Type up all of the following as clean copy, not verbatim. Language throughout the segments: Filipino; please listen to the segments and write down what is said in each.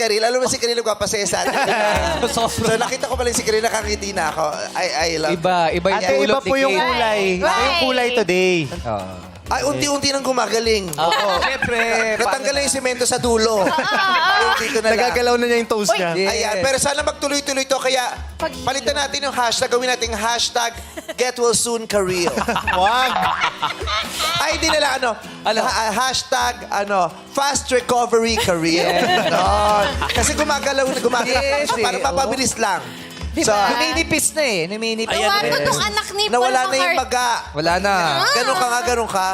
Karil. Alam mo si Karil nagpapasaya sa atin. So nakita ko pala si Karil, nakangiti na ako. I love. Iba yung Ate, iba po yung kulay. Iba yung kulay today. Ay, unti-unti nang gumagaling. Oo. Siyempre. Natanggal na yung semento sa dulo. Unti ko na lang. Nagagalaw na niya yung toes niya. Ayan, pero sana magtuloy-tuloy to. Kaya palitan natin yung hashtag. Gawin natin hashtag Get Well Soon Karil. Wag. Ay, hindi na lang hashtag Fast Recovery Karil. Ganon. Kasi gumagalaw. Yes, Para mapabilis lang. Diba? Numinipis na eh. Numinipis. Gawa ko tong anak ni Paul Nawala na yung Macar- baga. Wala na. Ganon ka nga, ganon ka.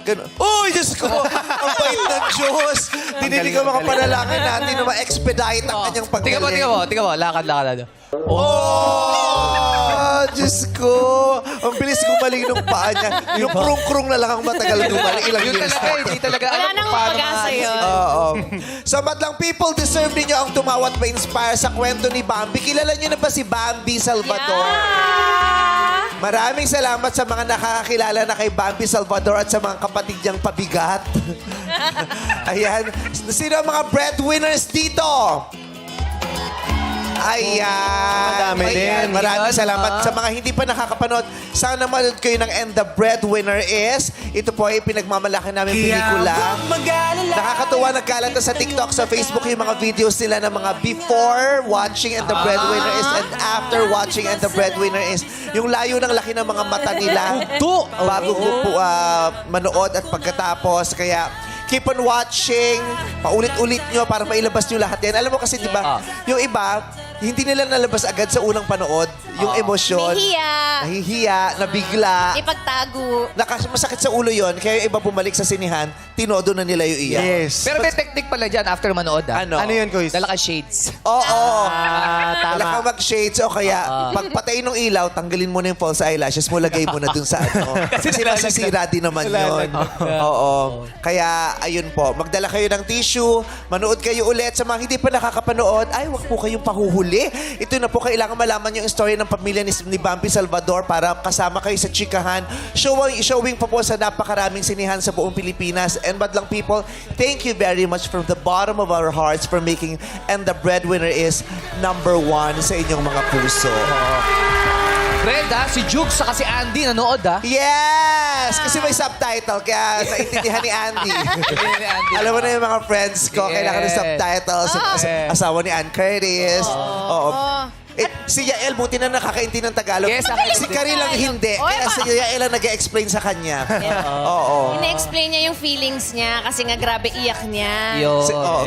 Ganon. Uy, Diyos ko! Ang bait ng Diyos! Dinilig ang mga panalangin natin na ma-expedite ang kanyang paggaling. Tingnan mo. Lakad. Oh, Diyos ko! Ang bilis gumaling ng paa niya. Yung krung-krung na lang ang matagal gumaling. Ilang Yun years talaga na. hindi talaga Wala alam nang kung paano pag-asa yun. Oo. Sa madlang people, deserve ninyo ang tumawa at ma-inspire sa kwento ni Bambi. Kilala niyo na ba si Bambi Salvador? Maraming salamat sa mga nakakakilala na kay Bambi Salvador at sa mga kapatid niyang pabigat. Ayan. Sino ang mga breadwinners dito? Ayan. Madami din. Maraming salamat sa mga hindi pa nakakapanood. Sana manood kayo ng And the Breadwinner is. Ito po ay pinagmamalaki namin pelikula. Nakakatuwa, nagkalat na sa TikTok, sa Facebook yung mga videos nila ng mga before watching And the Breadwinner is and after watching And the Breadwinner is. Yung layo ng laki ng mga mata nila. Bago po manood at pagkatapos. Kaya keep on watching. Paulit-ulit nyo para mailabas nyo lahat yan. Alam mo kasi, di ba, yung iba, hindi nila nalabas agad sa unang panood. Yung emosyon. Nahihiya, nabigla. Ipagtago. Masakit sa ulo yon. Kaya yung iba bumalik sa sinihan, tinodo na nila yung iyak. Yes. Pero may technique pala dyan after manood ah. Ano? Ano yun, Kuis? Dala ka shades. Oo. Tama. Wala kang mag-shades o kaya pagpatay ng ilaw, tanggalin mo na yung false eyelashes mo, lagay mo na dun sa ano. Kasi masisira din naman yun. Oo. Kaya, ayun po, magdala kayo ng tissue, manood kayo ulit. Sa mga hindi pa nakakapanood, ay, wag po kayong pahuhuli. Ito na po, kailangan malaman yung story ng pamilya ni Bambi Salvador para kasama kayo sa chikahan. Showing pa po sa napakaraming sinihan sa buong Pilipinas. And madlang people, thank you very much from the bottom of our hearts for making And the Breadwinner is #1 sa inyong mga puso. Fred si Jukes saka si Andy nanood Yes! Kasi may subtitle, kaya naintindihan ni Andy. Alam mo na yung mga friends ko, kailangan ng subtitles. Asawa ni Ann Curtis. Oo. Si Yael, buti na nakakaintindi ng Tagalog. Yes, Si Karil lang hindi. Kaya si Yael ang nag-explain sa kanya. Oo. Ina-explain niya yung feelings niya kasi nga grabe iyak niya.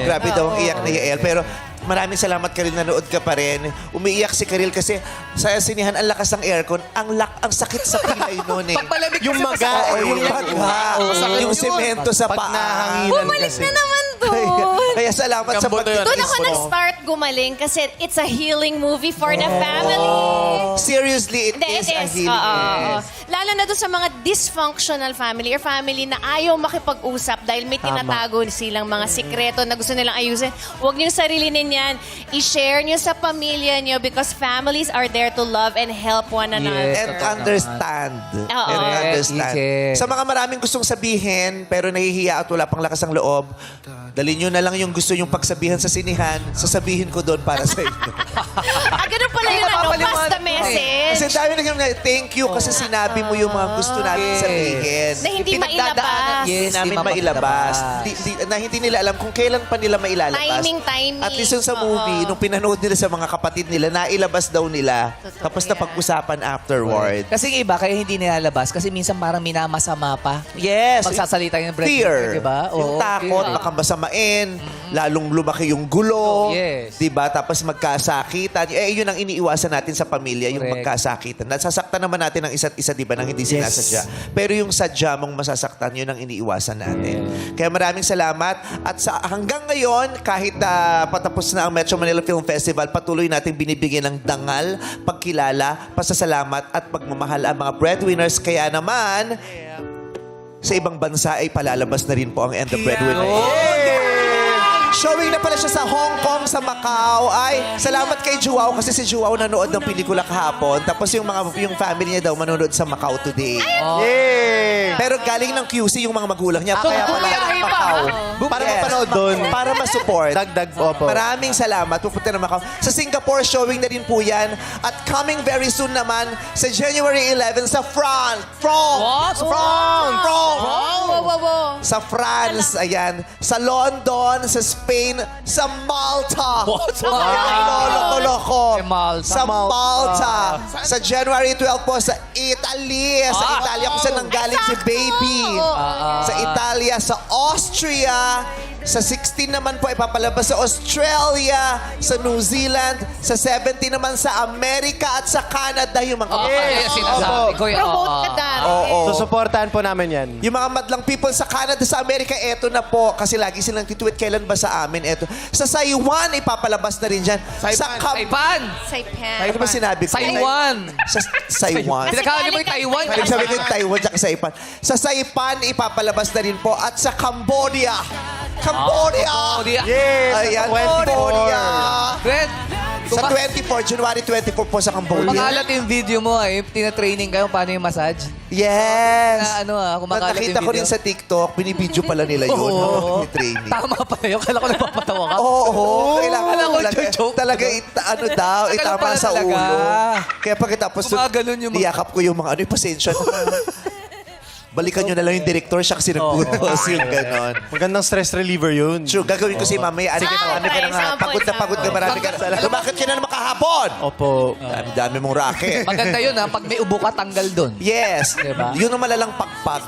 Grabe daw ang iyak ni Yael. Pero maraming salamat, Karil, nanood ka pa rin. Umiiyak si Karil kasi sa sinihan, ang lakas ng aircon. Ang sakit sa pilay noon eh. Pagpalamig Yung maga. Yung baga. Yung semento sa Pag paa. nahanginan Bumalik kasi. na naman doon. Kaya salamat sa pagtitis Doon ako mo. nag-start gumaling kasi it's a healing movie for the family. Seriously, it Hindi, is it a is. healing. Oo. Lalo na doon sa mga dysfunctional family or family na ayaw makipag-usap dahil may tinatago silang mga sikreto na gusto nilang ayusin. Huwag niyo sarilinin yan. I-share niyo sa pamilya niyo because families are there to love and help one another. And understand. Oo. And understand. Yes. Sa mga maraming gustong sabihin, pero nahihiya at wala pang lakas ng loob, dali nyo na lang yung gusto yung pagsabihan sa sinihan, sasabihin ko doon para sa inyo. Ganun pala yun, pass the message. Kasi dami na thank you kasi sinabi mo yung mga gusto natin sabihin. Na hindi mailabas. Hindi namin mailabas. Na hindi nila alam kung kailan pa nila mailalabas. Timing. At least yung sa movie, nung pinanood nila sa mga kapatid nila, nailabas daw nila. Tapos yan. napag-usapan afterward. Kasi yung iba, kaya hindi nilalabas. Kasi minsan parang minamasama pa. Yes. Magsasalita yung Fear. diba? Yung takot, fear. baka masamain, lalong lumaki yung gulo. Yes. Diba? Tapos magkasakitan. Yun ang iniiwasan natin sa pamilya, yung Correct. magkasakitan. Nasasaktan naman natin ang isa't isa, diba, nang hindi sinasadya. Pero yung sadya mong masasaktan, yun ang iniiwasan natin. Kaya maraming salamat. At hanggang ngayon, kahit patapos na ang Metro Manila Film Festival, patuloy natin binibigyan ng dangal, pagkilala, pasasalamat at pagmamahal ang mga breadwinners. Kaya naman, sa ibang bansa ay palalabas na rin po ang And the Breadwinner. Showing na pala siya sa Hong Kong, sa Macau. Ay, salamat kay Joao kasi si Joao nanood ng pelikula kahapon. Tapos yung family niya daw manonood sa Macau today. Yay! Pero galing ng QC yung mga magulang niya. So, Kaya pala bumiyahe ng pa. Macau. Para mapanood doon. Para ma-support. Dagdag, opo. Maraming salamat. Pupunta na Macau. Sa Singapore, showing na din po yan. At coming very soon naman sa January 11 sa France. What? Sa France, ayan. Sa London, sa Spain, sa Malta. What? Loko-loko. Sa Malta. Sa Malta. Sa January 12 po, sa Italy. Sa Italia kung saan nanggaling si Baby. Sa Italia, sa Austria. Sa 16 naman po, ipapalabas sa Australia, sa New Zealand, sa 17 naman sa Amerika at sa Canada yung mga Kaya sinasabi ko yan. Promote ka dati. Oo. So, supportahan po namin yan. Yung mga madlang people sa Canada, sa Amerika, eto na po. Kasi lagi silang titweet, kailan ba sa amin? Eto. Sa Saiwan, ipapalabas na rin dyan. Sa Saipan! Saipan. Ano ba sinabi ko? Saiwan! Sa Saiwan. Pinakawali mo yung Taiwan. Sabi ko yung Taiwan, tsaka Saipan. Sa Saipan, ipapalabas na rin po. At sa Cambodia. Cambodia! Yes! Ayan, 24. Cambodia. Fred, Sa 24, January 24 po sa Cambodia. kumakalat yung video mo tina-training kayo paano yung massage. Yes. Na, kumakalat yung Nakita ko video. rin sa TikTok, binibidyo pala nila yun. Oo. Training. Tama pala yun. Kala ko nagpapatawa ka. Oo, kailangan Akala ko talaga, joke. talaga ano daw, Ganun itama pala sa talaga. ulo. Kaya pagkatapos Gumaganon yung mga- niyakap ko yung mga ano, yung pasensya. Balikan nyo na lang yung director, siya kasi nagputos yung ganon. Magandang stress reliever yun. Sure, gagawin ko si mamaya. Ano ka na nga, Sample, pagod na marami ka na. Lumakit ka na naman kahapon. Opo. Dami mong racket. Maganda yun ha. Pag may ubo ka, tanggal dun. Yes. Diba? Yun ang malalang pagpag.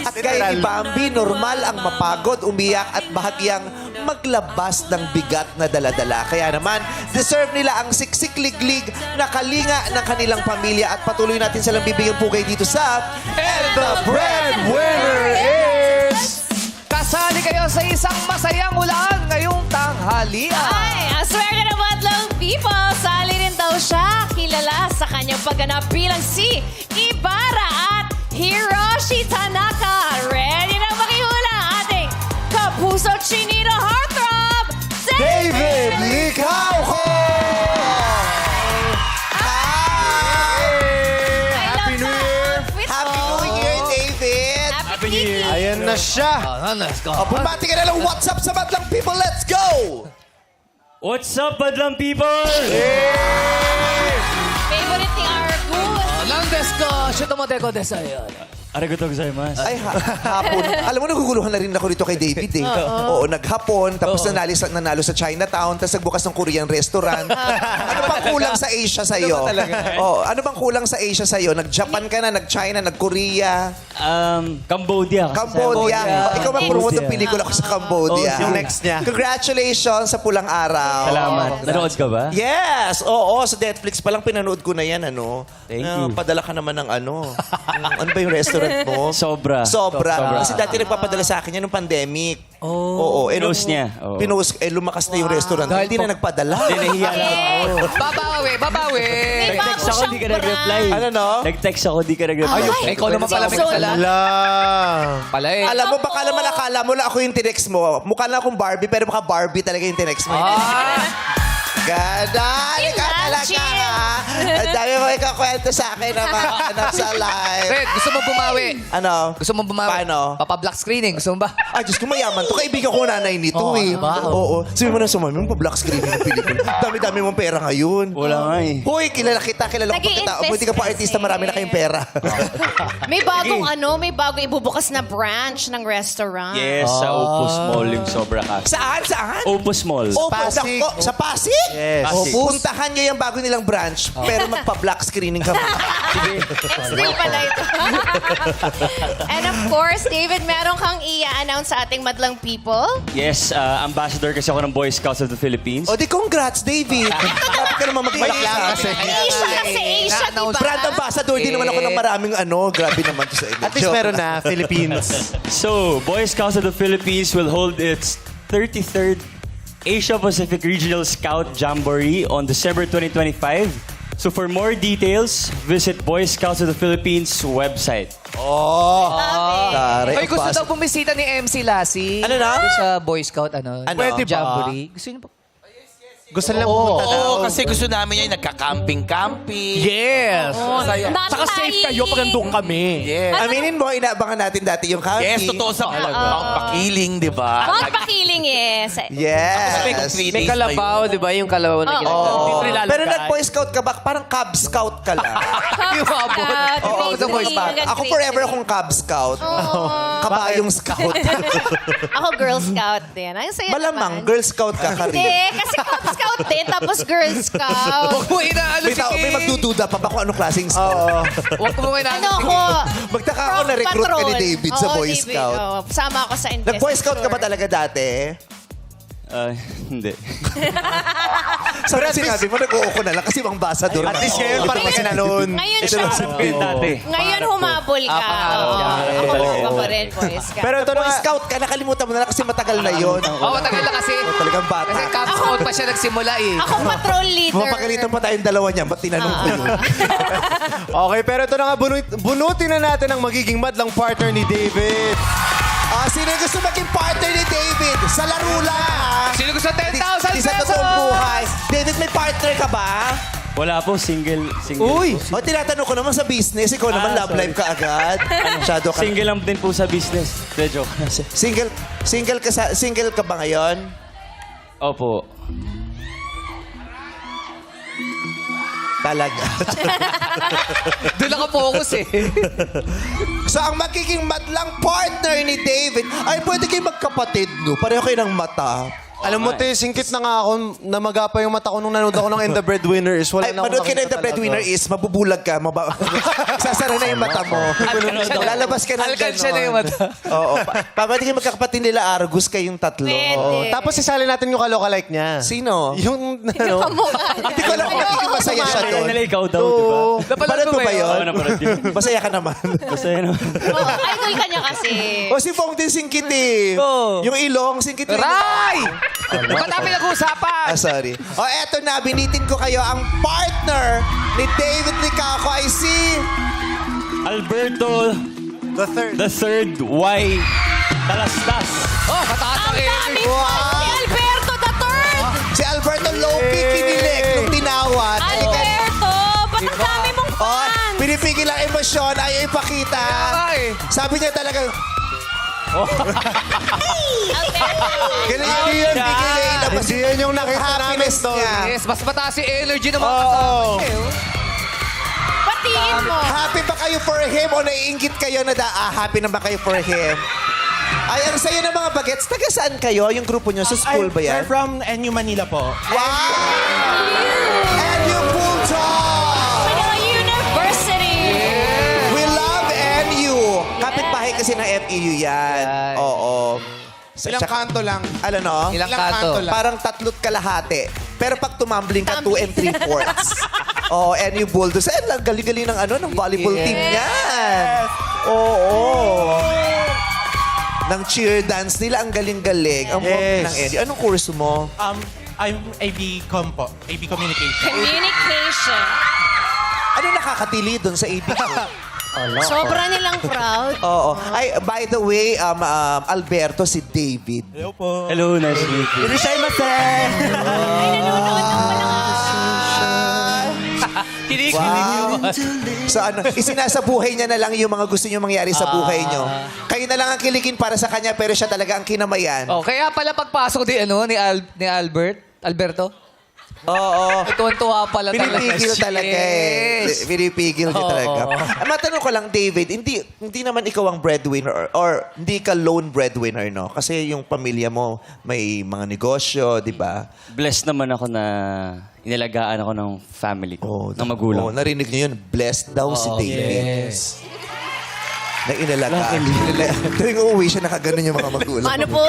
At kay ni Bambi, normal ang mapagod, umiyak at bahagyang maglabas ng bigat na daladala. Kaya naman, deserve nila ang siksik-liglig na kalinga ng kanilang pamilya at patuloy natin silang bibigyan pugay dito sa And the Breadwinner is... Kasali kayo sa isang masayang ulan ngayong tanghalian. Ay, ang swerte na madlang people. Sali rin daw siya. Kilala sa kanyang pagganap bilang si Ibarra at Hiroshi Tanaka. Ready na makihula ang ating kapuso chinito heartthrob, David Licauco! Happy New Year! Happy New Year, David! Happy New Year! Ayan na siya. Let's go. Bumati ka na lang, what's up sa madlang people? Let's go! What's up, Badlang people? Favorite ni Argus. Landes ko. Shoot mo teko desayo. Arigatou gozaimasu. Ay, hapon. Alam mo, naguguluhan na rin ako dito kay David eh. Oo, naghapon, tapos nanalo sa Chinatown, tapos nagbukas ng Korean restaurant. Ano bang kulang sa Asia sa'yo? Oh, ano bang kulang sa Asia sa'yo? Nag-Japan ka na, nag-China, nag-Korea, Cambodia. Cambodia. Ikaw mag-promote ng pelikula ko sa Cambodia. Oh, yung next niya. Congratulations sa Pulang Araw. Salamat. Nanood ka ba? Yes! Oo, sa Netflix pa lang pinanood ko na yan, ano. Thank you. Padala ka naman ng ano. Ano ba yung restaurant mo? Sobra. Sobra. Kasi dati nagpapadala sa akin yan nung pandemic. Oo. Pinost nung- niya. Oo. Pinost, lumakas na yung restaurant. Dahil Hindi na nagpadala. Nahiya lang ako. Babawi, babawi. May Nag-text bago ako, di ka siyang nag-reply. Ano, no? Nag-text ako, di ka nag-reply. Ay, ikaw naman pala may kasala. Wala. Pala eh. Alam mo, baka naman akala mo lang ako yung tinext mo. Mukha lang akong Barbie, pero baka Barbie talaga yung tinext mo. Ganda! Ikaw talaga Imagine. ha! Ang dami mo ikakwento sa akin na mga anak sa live. Fred, gusto mo bumawi? Ano? Gusto mo bumawi? Paano? Papa-black screening. Gusto mo ba? Ay, Diyos ko, mayaman to. Kaibigan ko nanay nito Oo, eh. diba? Oo. Sabi mo na sumami mo pa black screen ng pelikula. Dami-dami mong pera ngayon. Wala nga eh. Hoy, kilala kita, kilala ko pagkatao. Nag-i-invest Buti ka pa kasi. artista, marami na kayong pera. May bagong may bagong ibubukas na branch ng restaurant. Yes, sa Opus Mall yung sobra ka. Saan? Saan? Opus Mall. Oh, Pasig. Sa Pasig? Yes. Opus. Puntahan nyo yung bago nilang branch, pero magpa-black screening kami. Still pala ito. And of course, David, meron kang i-announce sa ating madlang people. Yes, ambassador kasi ako ng Boy Scouts of the Philippines. O di congrats, David. Grabe ka naman magbalak sa kasi. Asia kasi Asia, Na-announce. diba? Brand ambassador din naman ako ng maraming grabe naman to sa inyo. At least meron na, Philippines. So, Boy Scouts of the Philippines will hold its 33rd Asia Pacific Regional Scout Jamboree on December 2025 So for more details, visit Boy Scouts of the Philippines website. Tare, Ay, gusto ang daw bumisita ni MC Lassie. Ano na? Doon sa Boy Scout, Ano? Pwede ba? Jamboree. Gusto niyo pa? Gusto lang pumunta daw. Oo, kasi gusto namin yan, nagka-camping-camping. Yes! Saka Safe kayo pag nandun kami. Yes. Aminin mo, inaabangan natin dati yung camping. Yes, totoo sa pakiling, di ba? Huwag pakiling, yes. Yes. May Kalabaw, di ba? Yung kalabaw na ginagawa. Pero nag-Boy Scout ka ba? Parang Cub Scout ka lang. Yung abot. Oo, sa Boy Scout. Ako forever akong Cub Scout. Kabayong Scout. Ako Girl Scout din. Ang saya Malamang, naman. Girl Scout ka ka Hindi, rin. kasi Cub Scout din, tapos Girl Scout. Huwag mo inaalo si May King. magdududa pa ba kung anong klaseng scout? Huwag mo inaalo Ano si ako? King. Magtaka ako na-recruit ka ni David sa Boy Scout. Sama ako sa investiture. Nag-Boy Scout ka ba talaga dati? Hindi. Sabi sinabi mo, nag-uoko na lang kasi mga ambassador. At least ngayon, parang ka na nun. Ngayon Ito siya. lang si Dati. Ngayon humabol ka. Oo. Ako pa rin, Boy Scout. Pero ito Boy Scout ka, nakalimutan mo na lang kasi matagal na yun. Oo, matagal na kasi. Talagang bata. Kasi Cub Scout pa siya nagsimula eh. Ako patrol leader. Mapakalitan pa tayong dalawa niyan. Ba't tinanong ko yun? Okay, pero ito na nga, bunutin na natin ang magiging madlang partner ni David. Sino yung gusto maging partner ni David? Sa laro lang. Sino gusto 10,000 Di sa pesos? totoong buhay. David, may partner ka ba? Wala po, single. Uy! O, tinatanong ko naman sa business. Ikaw naman, love sorry. life ka agad. Masyado ka. Single lang din po sa business. De joke. Single ka ba ngayon? Opo. Talaga. Doon naka-focus eh. So, ang magiging madlang partner ni David, ay pwede kayo magkapatid, no? Pareho kayo ng mata. Alam mo, te, singkit na nga ako, namagapa yung mata ko nung nanood ako ng And the Breadwinner is wala Ay, na akong manood ka na nakita The Breadwinner talaga. is, mabubulag ka. Sasara na yung mata mo. Lalabas ka ng Alkansya na yung ganon. mata. Oo. Pwede kayo magkakapatid nila Argus kayong tatlo. Pwede. Tapos isali natin yung kaloka-like niya. Sino? Yung, ano, Hindi ko alam kung magiging masaya siya doon. Nila ikaw daw, di ba? Napanood mo ba yun? Oo, napanood yun. Masaya ka naman. Basta yun. Idol ka niya kasi. O si Fong din singkit eh. Yung ilong, singkit yung ilong. Ray! Ba't namin nag-uusapan? Sorry. O eto na, binitin ko kayo. Ang partner ni David Licaco ay si... Alberto the third. Y. Talastas. Oh, mataas ang Ang dami energy. pa si Alberto the Third. Si Alberto Loki kinilig nung tinawad. Alberto, ba't ang dami mong O, fans? pinipigil ang emosyon, ayaw ipakita. Kaya eh. Sabi niya talagang, galing Hindi yun, yan. bigil eh. Labas Hindi yan yung nakita namin happiness doon. niya. Yes, mas mataas yung energy ng mga kasama niya. eh. Patingin mo. Happy ba kayo for him o naiingit kayo na happy na ba kayo for him? Ay, ang sayo ng mga bagets. Taga saan kayo? Yung grupo nyo? Sa school ba yan? We're from NU Manila po. Wow! And you Bulldog! Manila University. We love NU. Kapit-bahay kasi ng FEU yan. Yan. Oo. Ilang kanto lang. Ano no? Ilang kanto. lang. Parang tatlot kalahati. Pero pag tumambling ka, 2 and 3/4. Oo, NU Bulldogs. Eh, galing-galing ng ng volleyball team niyan. Oo. Ng cheer dance nila, ang galing-galing. Ang Yes. ng NU. Anong kurso mo? I'm AB Com po. AB Communication. Communication. Ano nakakatili doon sa AP? Sobra nilang proud. Oo. Ay, by the way, Alberto, si David. Hello po. Hello, nice to meet you. Wow. So isinasabuhay niya na lang yung mga gusto niyo mangyari sa buhay niyo. Kayo na lang ang kiligin para sa kanya, pero siya talaga ang kinamayan. Oh, kaya pala pagpasok ni Alberto, Oo. tuwan-tuwa pala talaga. Pinipigil siya. talaga eh. Yes. Pinipigil niya Oo. talaga. Matanong ko lang, David, hindi naman ikaw ang breadwinner or hindi ka lone breadwinner, no? Kasi yung pamilya mo may mga negosyo, di ba? Blessed naman ako na inalagaan ako ng family ko, ng magulang. Oh, narinig niyo yun, blessed daw si David. Yes. Na inalagaan. Tuwing uuwi siya, nakaganon yung mga magulang. Ano po?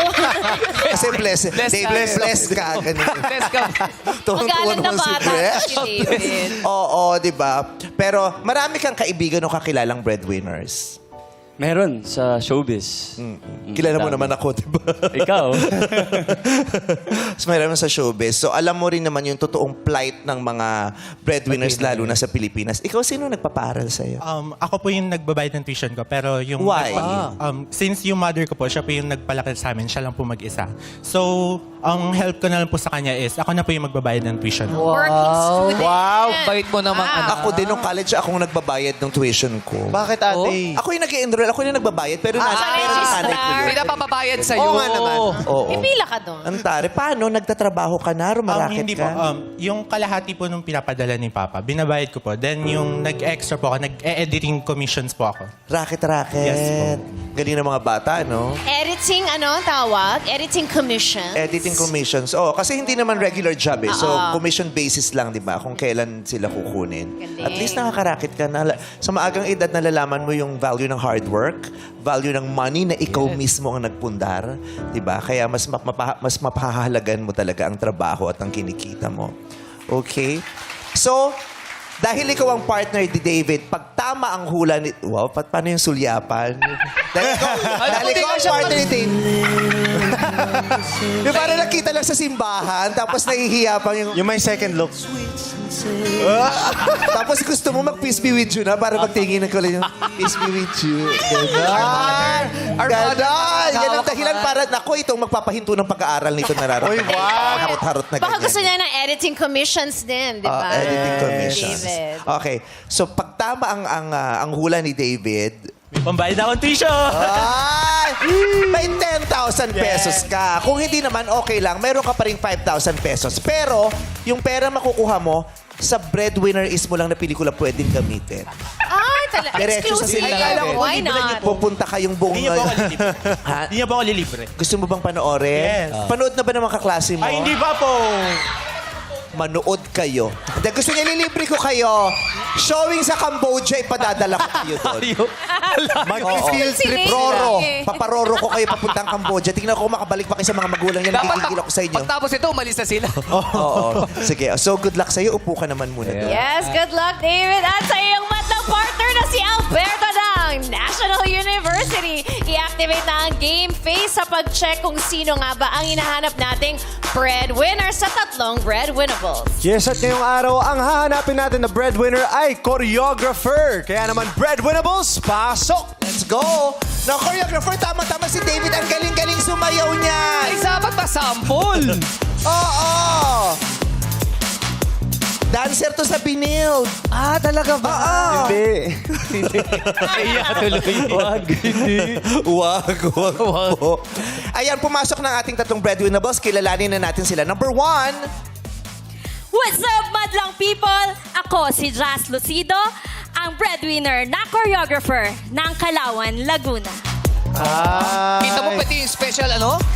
Kasi blessed. David, blessed ka. Ganun. Let's go. Tuwang-tuwa Magalang na naman si bata Bless. si David. Oo, di ba? Pero marami kang kaibigan o kakilalang breadwinners. Meron sa showbiz. Kilala mo Dami. naman ako, di ba? Ikaw? So, mayroon sa showbiz. So, alam mo rin naman yung totoong plight ng mga breadwinners, lalo na sa Pilipinas. Ikaw, sino nagpapaaral sa'yo? Ako po yung nagbabayad ng tuition ko. Pero yung... Why? Since yung mother ko po, siya po yung nagpalaki sa amin. Siya lang po mag-isa. So, ang help ko na lang po sa kanya is, ako na po yung magbabayad ng tuition. Working student. Wow, bait mo naman. Ako din, nung college, akong nagbabayad ng tuition ko. Bakit ate? Ako yung nag-enroll, ako yung nagbabayad, pero sa pero registrar. nanay ko yun. Hindi na papabayad sa'yo. Oo nga naman. Oo. Pipila ka doon. Antare, paano? Nagtatrabaho ka na? Rumaraket Hindi ka? po. Yung kalahati po nung pinapadala ni Papa, binabayad ko po. Then yung nag-extra po ako, nag-editing commissions po ako. Racket. Yes, po. Galing ng mga bata, no? Editing, ano ang tawag? Editing commission. Editing commissions. Oo, kasi hindi naman regular job eh. So, commission basis lang, di ba? Kung kailan sila kukunin. Galing. At least nakakarakit ka na. Sa maagang edad, nalalaman mo yung value ng hard work, value ng money na ikaw mismo ang nagpundar. Di ba? Kaya mas mapahahalagan mo talaga ang trabaho at ang kinikita mo. Okay? So, dahil ikaw ang partner ni David, pag tama ang hula ni... Wow, paano yung sulyapan? dahil ikaw ang partner ni David. yung parang nakita lang sa simbahan, tapos nahihiya pa yung... Yung may second look. Tapos gusto mo mag-peace be with you na para magtingin ng kulay yung peace be with you. Ganon. Ganon. Yan ang dahilan para, naku, itong magpapahinto ng pag-aaral nito nararamdaman. Uy, wag. Harot-harot na Baka ganyan. gusto niya ng editing commissions din, di ba? Editing commissions. David. Okay. So, pag tama ang hula ni David, May pambayad akong tuition! ay, may 10,000 pesos ka. Kung hindi naman, okay lang. Meron ka pa rin 5,000 pesos. Pero, yung pera makukuha mo, sa breadwinner is mo lang na pelikula pwedeng gamitin. Ay, talaga. Diretso sa Exclusive. sila. Why not? Pupunta kayong buong... Hindi niya po ako lilibre. Ha? Hindi niya po ako lilibre. Gusto mo bang panoorin? Yes. Panood na ba ng mga kaklase mo? Ay, hindi ba po? Manood kayo. Hindi, gusto niya lilibre ko kayo. Showing sa Cambodia, ipadadala ko kayo doon. Mag-field trip. Roro. Paparoro ko kayo papuntang Cambodia. Tingnan ko kung makabalik pa kayo sa mga magulang yan. Nagigigil ako sa inyo. Pagtapos ito, umalis na sila. Oo. Sige. So, good luck sa'yo. Upo ka naman muna doon. Yes, good luck, David. At sa iyong matlang partner na si Alberto ng National University. I-activate na ang game face sa pag-check kung sino nga ba ang hinahanap nating breadwinner sa tatlong breadwinnables. Yes, at ngayong araw, ang hahanapin natin na breadwinner ay choreographer. Kaya naman, breadwinnables, pasok! Let's go! Na choreographer, tama-tama si David. Ang galing-galing sumayaw niya. Ay, sapat pa sample. Oo! Dancer to sa Binild. Ah, talaga ba? Hindi. Kaya tuloy. Wag. Wag po. Ayan, pumasok ng ating tatlong breadwinnables. Kilalanin na natin sila. Number 1, What's up, madlang people? Ako si Jazz Lucido, ang breadwinner na choreographer ng Kalawan, Laguna. Kita mo pati yung special,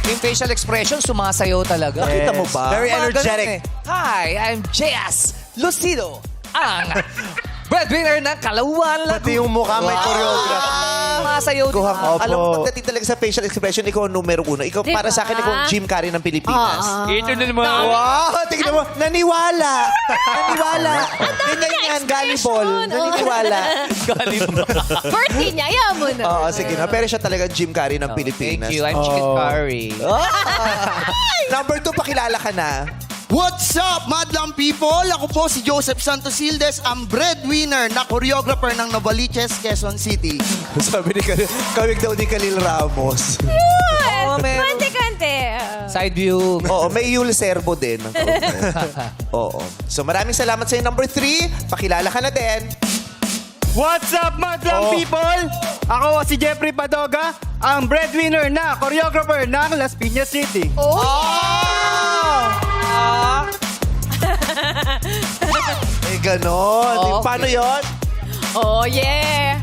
yung facial expression, sumasayaw talaga. nakita mo ba? Very Mga energetic. ganun eh. Hi, I'm Jazz Lucido, ang breadwinner ng Kalawan, Laguna. Pati yung mukha may choreograph. Sumasayaw din. Kuha, Opo. alam mo, pagdating talaga sa facial expression, ikaw ang numero 1. Ikaw, para sa akin, ikaw ang Jim Carrey ng Pilipinas. Ito na naman. Wow! Tingnan mo, naniwala! Naniwala! Ganyan yan, gullible. Naniniwala. Birthday niya, yaman mo na. Oo, sige na. Pero siya talaga Jim Carrey ng Pilipinas. Thank you, I'm Chicken Curry. Number 2, pakilala ka na. What's up, madlang people? Ako po si Joseph Santosildes, ang breadwinner na choreographer ng Novaliches, Quezon City. Sabi ni Khalil, kawig daw ni Khalil Ramos. Oo, meron. Kante-kante. Side view. Oo, may Yul Serbo din. Oo. So maraming salamat sa number 3. Pakilala ka na din. What's up, madlang people? Ako si Jeffrey Padoga, ang breadwinner na choreographer ng Las Piñas City. Eh, ganon. Oo, Paano yon? Oh, yeah.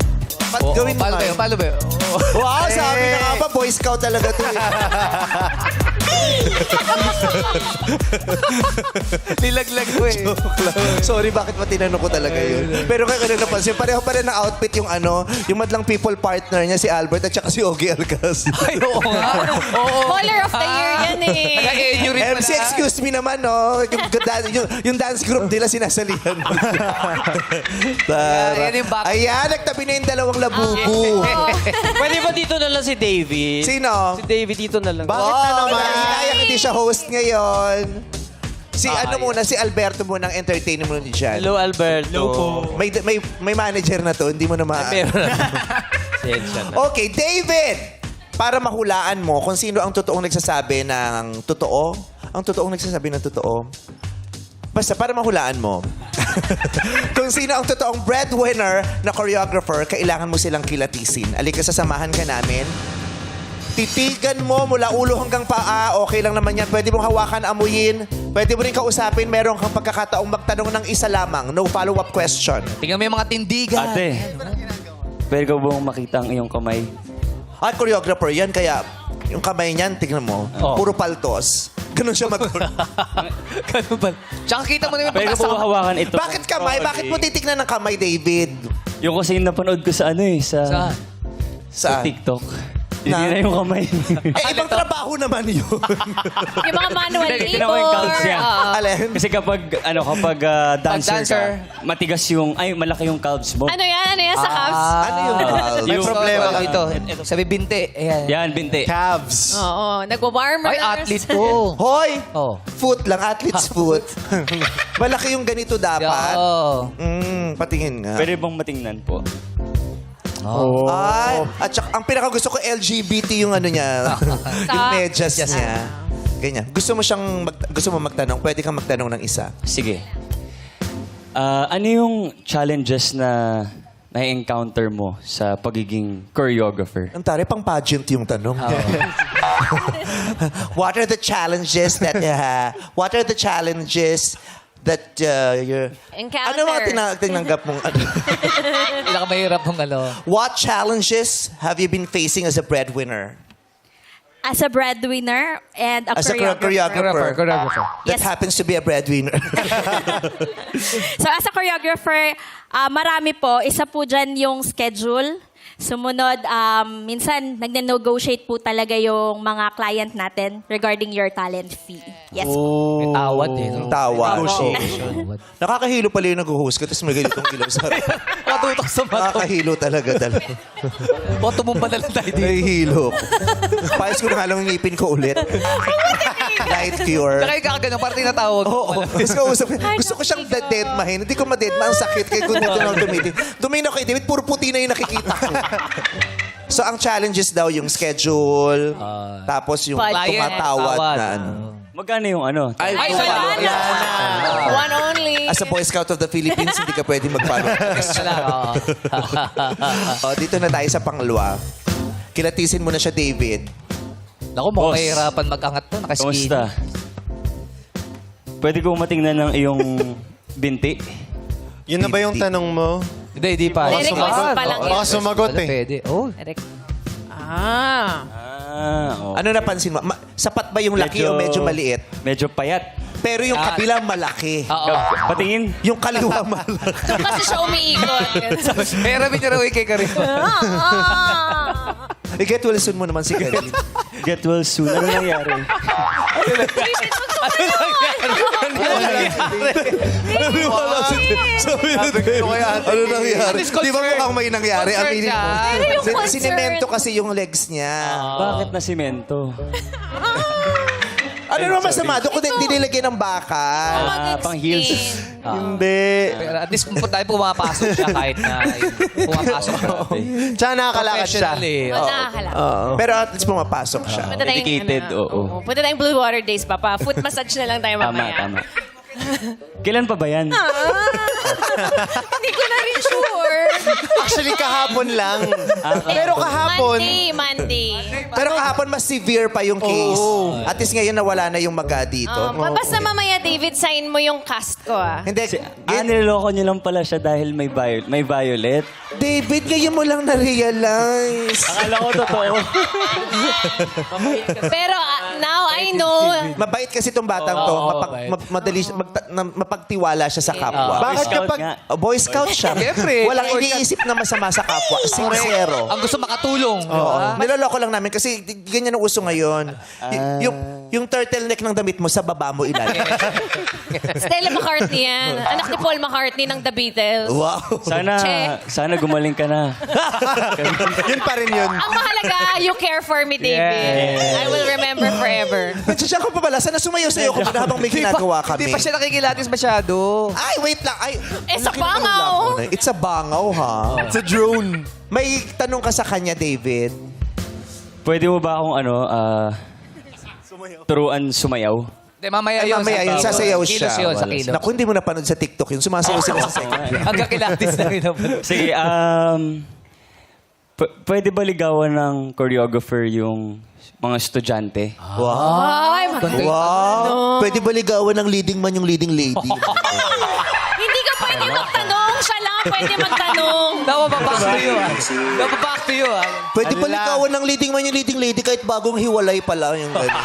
Gawin mo Paano ba nga yun? Paano ba yun? Wow, sabi na nga ba, Boy Scout talaga to. Nilaglag ko eh. Sorry, bakit ba tinanong ko talaga yun? Pero kaya kanina napansin, pareho pa rin ng outfit yung yung madlang people partner niya, si Albert at saka si Ogie Alcaz. Ay, oo nga. Oo. Color of the year yan eh. Naka-enyo rin pala. MC, excuse me naman, no? Yung dance group nila sinasalihan. Yan yung back. Ayan, nagtabi na yung dalawang labubu. Pwede ba dito na lang si David? Sino? Si David dito na lang. Bakit na naman? Hinayang hindi siya host ngayon. Si muna, si Alberto muna ang entertainer mo ni dyan. Hello, Alberto. Hello po. May manager na to, hindi mo na Meron na. Sensya na. Okay, David! Para mahulaan mo kung sino ang totoong nagsasabi ng totoo, ang totoong nagsasabi ng totoo, basta para mahulaan mo. Kung sino ang totoong breadwinner na choreographer, kailangan mo silang kilatisin. Alika, sasamahan ka namin. Titigan mo mula ulo hanggang paa. Okay lang naman yan. Pwede mong hawakan, amuyin. Pwede mo rin kausapin. Meron kang pagkakataong magtanong ng isa lamang. No follow-up question. Tingnan mo yung mga tindigan. Ate, pwede ko bang makita ang iyong kamay? At choreographer yan, kaya yung kamay niyan, tingnan mo, puro paltos. Ganun siya Ganun ba? Tsaka kita mo na yung Pwede ko ba hawakan ito? Bakit kamay? Bakit mo titignan ng kamay, David? Yung kasi yung napanood ko sa sa Saan? TikTok. Hindi na yung kamay. Ibang trabaho naman yun. Yung mga manual Hindi, tingnan mo yung labor. calves niya. Alin? Kasi kapag dancer ka, matigas malaki yung calves mo. Ano yan? Ano yan sa calves? Ano yung valve? May problema ka. Ito. Sabi binti. Ayan. Yan, binti. Calves. Oo. Nagwa-warmers. Ay, athlete ko. Hoy! Oh. Foot lang, athlete's foot. Malaki yung ganito dapat. Oo. Patingin nga. Pwede bang matingnan po? Ay, at saka, ang pinakagusto ko LGBT yung niya. yung medyas niya. Ganyan. Gusto mo magtanong? Pwede kang magtanong ng isa. Sige. Ano yung challenges na na-encounter mo sa pagiging choreographer? Ang tari, pang pageant yung tanong. What are the challenges that you're... Encounter. Ano mga tinanggap mong... Pinakamahirap mong What challenges have you been facing as a breadwinner? As a breadwinner and a As a choreographer. choreographer. That Yes. happens to be a breadwinner. So as a choreographer, marami po. Isa po dyan yung schedule. Sumunod, minsan nagne-negotiate po talaga yung mga client natin regarding your talent fee. Yes. May tawad eh. Tawa. Negotiation. Nakakahilo pala yung nag-host ka, tapos may ganitong ilaw sa harap. Matutok sa mata. Nakakahilo talaga. Baka tumumba na lang tayo dito. Nahihilo. Payos ko na nga lang yung ngipin ko ulit. Light cure. Saka yung kakagano, parang tinatawag. Oo. Tapos kausap ko, gusto ko siyang deadmahin. Hindi ko ma-deadma. Ang sakit. Kaya kung dito na tumitin. Tumingin ako kay David, puro puti na yung nakikita ko. So, ang challenges daw yung schedule, tapos yung Budget. tumatawad na ano. Magkano yung Ay, wala na. One only. As a Boy Scout of the Philippines, hindi ka pwede mag-follow. Dito na tayo sa pangalawa. Kilatisin mo na siya, David. Naku, mukhang Boss. mahirapan mag-angat to. Nakaskin. Kamusta? Pwede ko matingnan ng iyong binti? Yun na ba yung tanong mo? Hindi pa. May request pa lang Baka yun. sumagot Wala, eh. Pwede. Oh. Oh. Ano napansin mo? Sapat ba yung laki o medyo maliit? Medyo payat. Pero yung kabila malaki. Oo. Patingin. Yung kaliwa malaki. Kasi siya umiikot. Kaya rabi niya raw kay Karim. I-get well soon mo naman si Karin. Get well soon. Ano nangyari? Sabi natin, ano nangyari? Di ba mukhang may nangyari? Concern Aminin mo. siya. Pero yung concern. Sinemento kasi yung legs niya. Bakit na simento? Ano naman masama? Doon ko din nilagyan ng bakal. Pang heels. Hindi. Pero at least kung tayo pumapasok siya kahit na pumapasok siya. Tsaka nakakalakad siya. Professional eh. O, nakakalap. Pero at least pumapasok siya. Punta tayong, Dedicated, oo. Punta tayong Blue Water Days, Papa. Foot massage na lang tayo Tama, mamaya. tama. Kailan pa ba yan? Hindi ko na rin sure. Actually, kahapon lang. Pero kahapon... Monday. Pero kahapon mas severe pa yung case. At least ngayon nawala na yung maga dito. Basta mamaya, David, sign mo yung cast ko, ah. Hindi. Niloloko niyo lang pala siya dahil may violet. David, ngayon mo lang na-realize. Akala ko totoo. Pero now I I know. Mabait kasi itong batang to. Madali, mapagtiwala siya sa kapwa. Bakit Scout kapag... nga. Boy Scout siya. Siyempre. Walang iniisip na masama sa kapwa. Sincero. Ang gusto makatulong. Oo. Niloloko lang namin kasi ganyan ang uso ngayon. Yung turtleneck ng damit mo sa baba mo ilalim. Stella McCartney yan. Anak ni Paul McCartney ng The Beatles. Wow. Sana gumaling ka na. Yun pa rin yun. Ang mahalaga, you care for me, David. I will remember forever. Nagsasya ka pa pala. Sana sumayaw sa'yo kung habang may ginagawa kami. Hindi pa siya nakikilatis masyado. Ay, wait lang. Ay, It's a laki naman ng bangaw. lakonan. It's a bangaw, ha? It's a drone. May tanong ka sa kanya, David. Pwede mo ba akong turuan sumayaw? Hindi, mamaya Ay, yun. mamaya yun, sasayaw siya. Kilos yun, sa kilos. Naku, hindi mo napanood sa TikTok yun. Sumasayaw sila sa second. Hanggang kilatis na rin naman. Sige, pwede ba ligawan ng choreographer yung mga estudyante? Ay, Wow! Pwede ba ligawan ng leading man yung leading lady? hindi ka pwede magtanong. Siya lang ang pwede magtanong. Back to you, back to you, Pwede ba ligawan ng leading man yung leading lady kahit bagong hiwalay pa lang yung gano'n?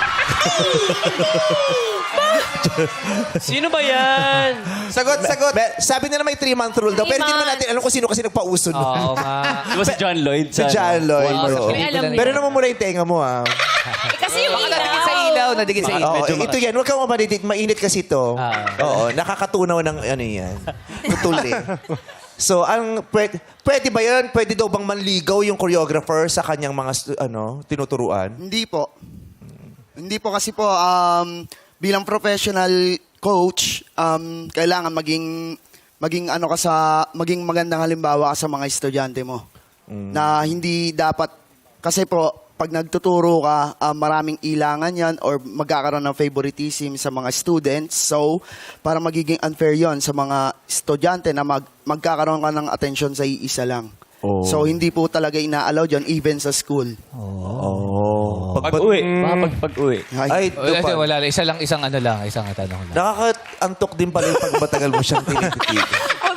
Sino ba yan? Sagot. Sabi nila may 3-month rule daw. Pero hindi naman natin alam kung sino kasi nagpauso nun. Oo nga. Di ba si John Lloyd? Si John Lloyd. oo. May alam Pero yun. naman muna yung tenga mo, ha? Kasi yung Baka nadikit sa ilaw, nadikit sa ilaw. Oo, ito yan. Huwag kang mamanidit. Mainit kasi ito. Oo, nakakatunaw ng ano yan. Tutuli. So, pwede ba yan? Pwede daw bang manligaw yung choreographer sa kanyang mga tinuturuan? Hindi po. Hindi po kasi po, bilang professional coach, kailangan maging magandang halimbawa ka sa mga estudyante mo. Na hindi dapat, kasi po, pag nagtuturo ka, maraming ilangan yan or magkakaroon ng favoritism sa mga students. So, para magiging unfair yon sa mga estudyante na magkakaroon ka ng attention sa iisa lang. So, hindi po talaga ina-allow yun even sa school. Pag-uwi. Pag-uwi. Ay, Wala, isang tanong lang. nakaka-antok din pala yung pag matagal mo siyang tinititig.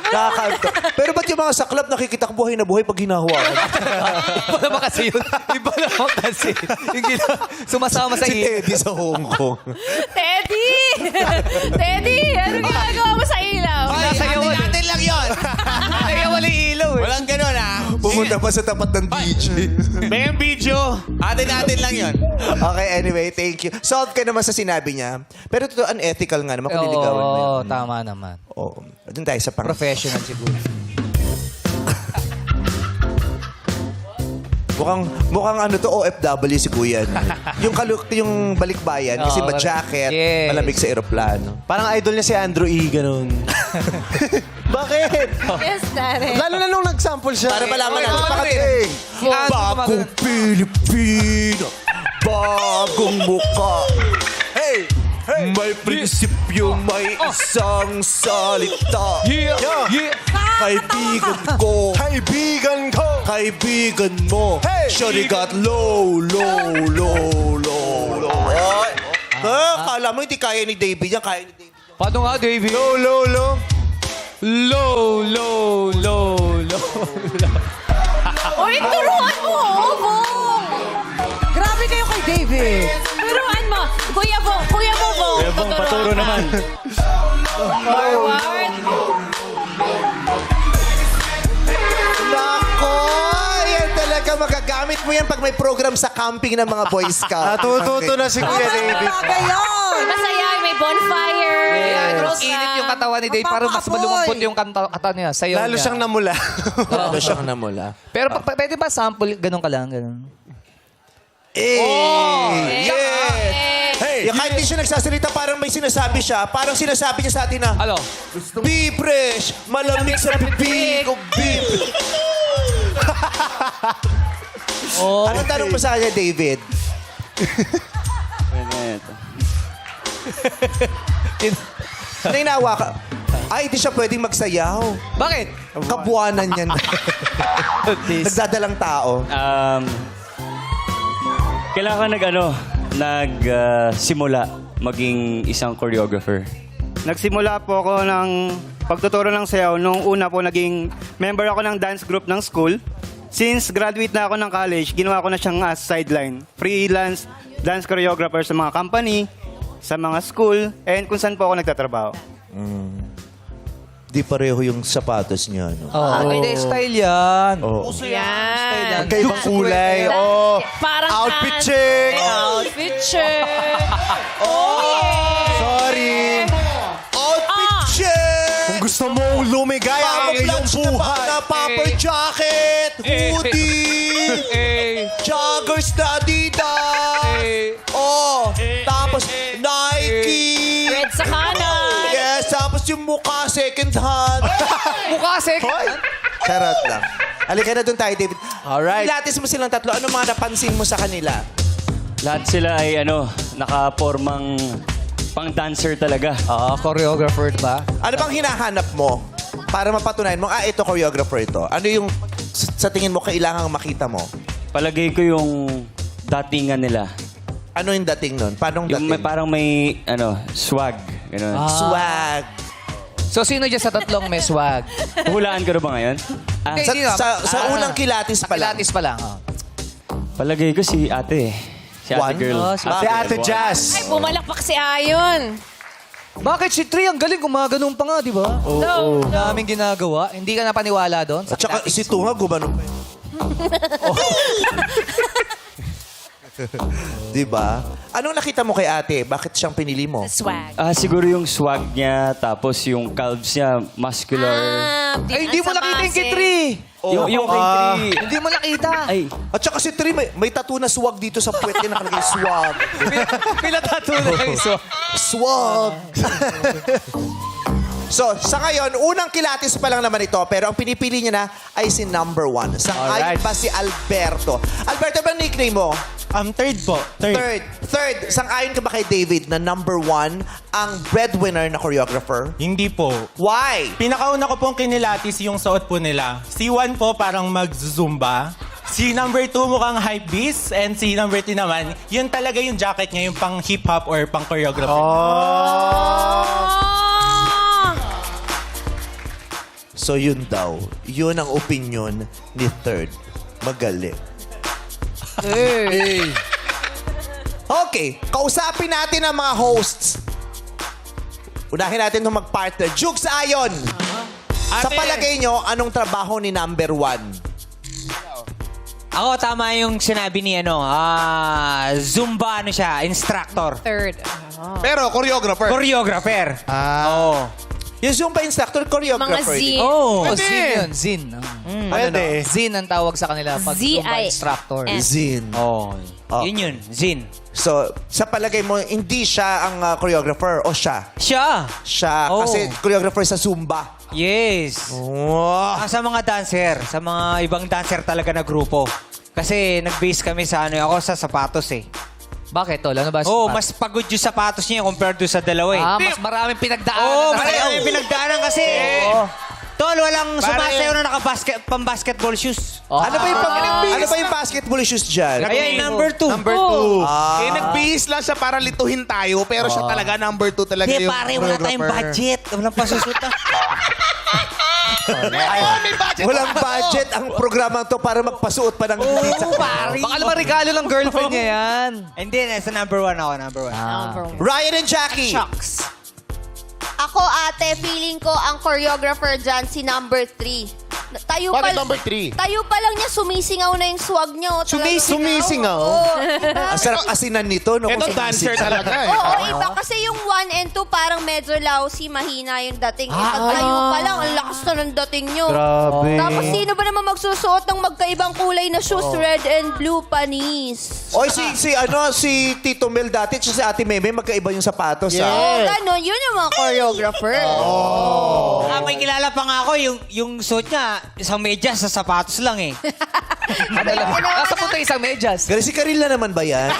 Nakaka-antok. Pero ba't yung mga saklap nakikita buhay na buhay pag hinahawakan? Iba naman kasi yun. Iba naman kasi. Yung sumasama sa Si Teddy sa Hong Kong. Teddy! Teddy! Ano ginagawa mo sa ilaw? Natin lang yun. Kaya wala ilaw eh. Walang ganun, ha? Pumunta pa sa tapat ng DJ. May video. Atin lang yun. Okay, anyway, thank you. Solve ka naman sa sinabi niya. Pero totoo, unethical nga naman kung niligawan mo Oo, yan. tama naman. Oo. Doon tayo sa pang... Professional siguro. Mukhang OFW si Kuya. yung balikbayan, kasi Oo, jacket, yes. malamig sa eroplano. Parang idol niya si Andrew E. Ganun. Bakit? Yes, Daddy. Lalo na nung nag-sample siya. Para malaman natin. Bagong Pilipino, bagong muka. Hey! May prinsipyo, may isang salita. Yeah! Kaibigan ko. Kaibigan mo. Shawty got low. Kala mo hindi kaya ni David yan. Kaya ni David yan. Paano nga, David? Low. Low. Uy, turuan mo, Bong! Grabe kayo kay David. Turuan mo. Kuya Bong, Bong. Paturo naman. Forward. Nako! Yan talaga magagamit mo yan pag may program sa camping ng mga Boy Scout. Natututo na si Kuya David. Bagay yun. Masaya, may bonfire. Init yung katawan ni Dave para mas malumumpot yung katawan niya. Sayo Lalo niya. siyang namula. Lalo siyang namula. Pero pwede ba sample? Ganun ka lang, ganun. Hey! Kahit di siya nagsasalita, parang may sinasabi siya. Parang sinasabi niya sa atin na, Ano? be fresh, malamig sa bibig ko, be Anong tanong mo sa kanya, David? Nainawa ka. Ay, di siya pwedeng magsayaw. Bakit? Kabuanan yan. Nagdadalang tao. Kailangan nagsimula maging isang choreographer. Nagsimula po ako ng pagtuturo ng sayaw. Nung una po, naging member ako ng dance group ng school. Since graduate na ako ng college, ginawa ko na siyang as sideline. Freelance dance choreographer sa mga company, sa mga school, and kung saan po ako nagtatrabaho. Di pareho yung sapatos niya, no? Hindi, style yan. Yan. Magkaibang kulay. Oh. Parang Outfit check. Outfit check. Sorry. Outfit check! Kung gusto mong lumigay ang iyong buhay. Na puffer jacket, hoodie, joggers na Adidas. Oh, tapos Nike. Red sa kanan. Yes, tapos yung mukha second hand. Mukha second. Charot lang. Halika na doon tayo, David. Alright. Pilates mo silang tatlo. Ano mga napansin mo sa kanila? Lahat sila ay nakapormang pang-dancer talaga. Choreographer ba? Ano bang hinahanap mo para mapatunayan mo, ito choreographer ito? Ano yung sa tingin mo kailangang makita mo? Palagay ko yung datingan nila. Ano yung dating nun? Paano Yung dating? parang may, swag. Ganun. Swag. So, sino dyan sa tatlong may swag? Hulaan ko na ba ngayon? Hindi, Sa, sino? sa unang kilatis pa lang. Pilates pa lang. Oh. Palagay ko si ate. Si ate One? girl. Si Ate One. Jazz. Ay, bumalakpak si Ayon. Bakit si Tri? Ang galing, gumaganon pa nga, di ba? Oo. Daming ginagawa. Hindi ka napaniwala doon? At saka si Tunga gumanon pa. Diba? Anong nakita mo kay ate? Bakit siyang pinili mo? Swag. Siguro yung swag niya, tapos yung calves niya, muscular. Ay, hindi mo nakita yung kay Tri. Yung kay Tri. Hindi mo nakita. Ay, At saka si Tri, may tattoo na swag dito sa puwet niya nakalagay swag. Pinatato na yung swag. Swag! So, sa ngayon, unang kilatis pa lang naman ito, pero ang pinipili niya na ay si number 1. Sang-ayon Alright. pa si Alberto. Alberto, ba nickname mo? Third po. Third. Sang-ayon ka ba kay David na number 1 ang breadwinner na choreographer? Hindi po. Why? Pinakauna ko pong kinilatis yung suot po nila. Si 1 po parang mag-zumba. Si number 2 mukhang hype beast. And si number 3 naman, yun talaga yung jacket niya, yung pang hip-hop or pang choreography. So yun daw, yun ang opinion ni Third. Magaling. Okay, kausapin natin ang mga hosts. Unahin natin itong mag-partner. Jukes Ayon! Sa palagay nyo, anong trabaho ni number 1? Ako, tama yung sinabi ni Zumba, instructor. Third. Pero choreographer. Choreographer. Oo. Yung Zumba instructor, choreographer. Mga Z. Oh. Zin yun. Zin. Pwede. Zin ang tawag sa kanila pag Zumba instructor. Zin. Oh. Oh. Yun. Zin. So, sa palagay mo, hindi siya ang choreographer o siya? Siya. Siya, Oh. kasi choreographer sa Zumba. Yes. Wow. Sa mga dancer, sa mga ibang dancer talaga na grupo. Kasi nag-base kami sa ako sa sapatos eh. Bakit, Tol? Ano ba? Mas pagod yung sapatos niya compared doon sa dalawa eh. Mas maraming pinagdaanan. Oo, na marami sayaw. pinagdaanan kasi. Tol, walang sumasayaw na pang-basketball shoes. Ano ba yung basketball shoes dyan? Kaya yung number 2. Number 2. Nagbihis lang siya para lituhin tayo, pero siya talaga number 2 talaga Hindi, yung pare, wala tayong budget. Walang pasusuta. Walang budget ang programang to para magpasuot pa ng sa pare. Baka naman regalo ng girlfriend niya yan. Hindi, nasa number 1 ako, number 1. Ryan and Jackie. Ako, ate, feeling ko ang choreographer dyan si number 3. Tayo Bakit pa, number 3? tayo pa lang niya, sumisingaw na yung swag niya. Oh, talagang- Sumisingaw? Oo. Ang sarap asinan nito. No, Ito dancer talaga eh. Oo, iba. Kasi yung 1 and 2 parang medyo lousy, mahina yung dating. Pag tayo pa lang, ang lakas na ng dating nyo. Grabe. Tapos sino ba naman magsusuot ng magkaibang kulay na shoes, red and blue panis? Oy, si Tito Mel dati, si Ate Meme, magkaiba yung sapatos. Oo, gano'n. Yun yung mga choreographer. May kilala pa nga ako, yung suit niya, isang medyas sa sapatos lang eh. Nasa punta isang medyas. Pero si Karila naman ba yan?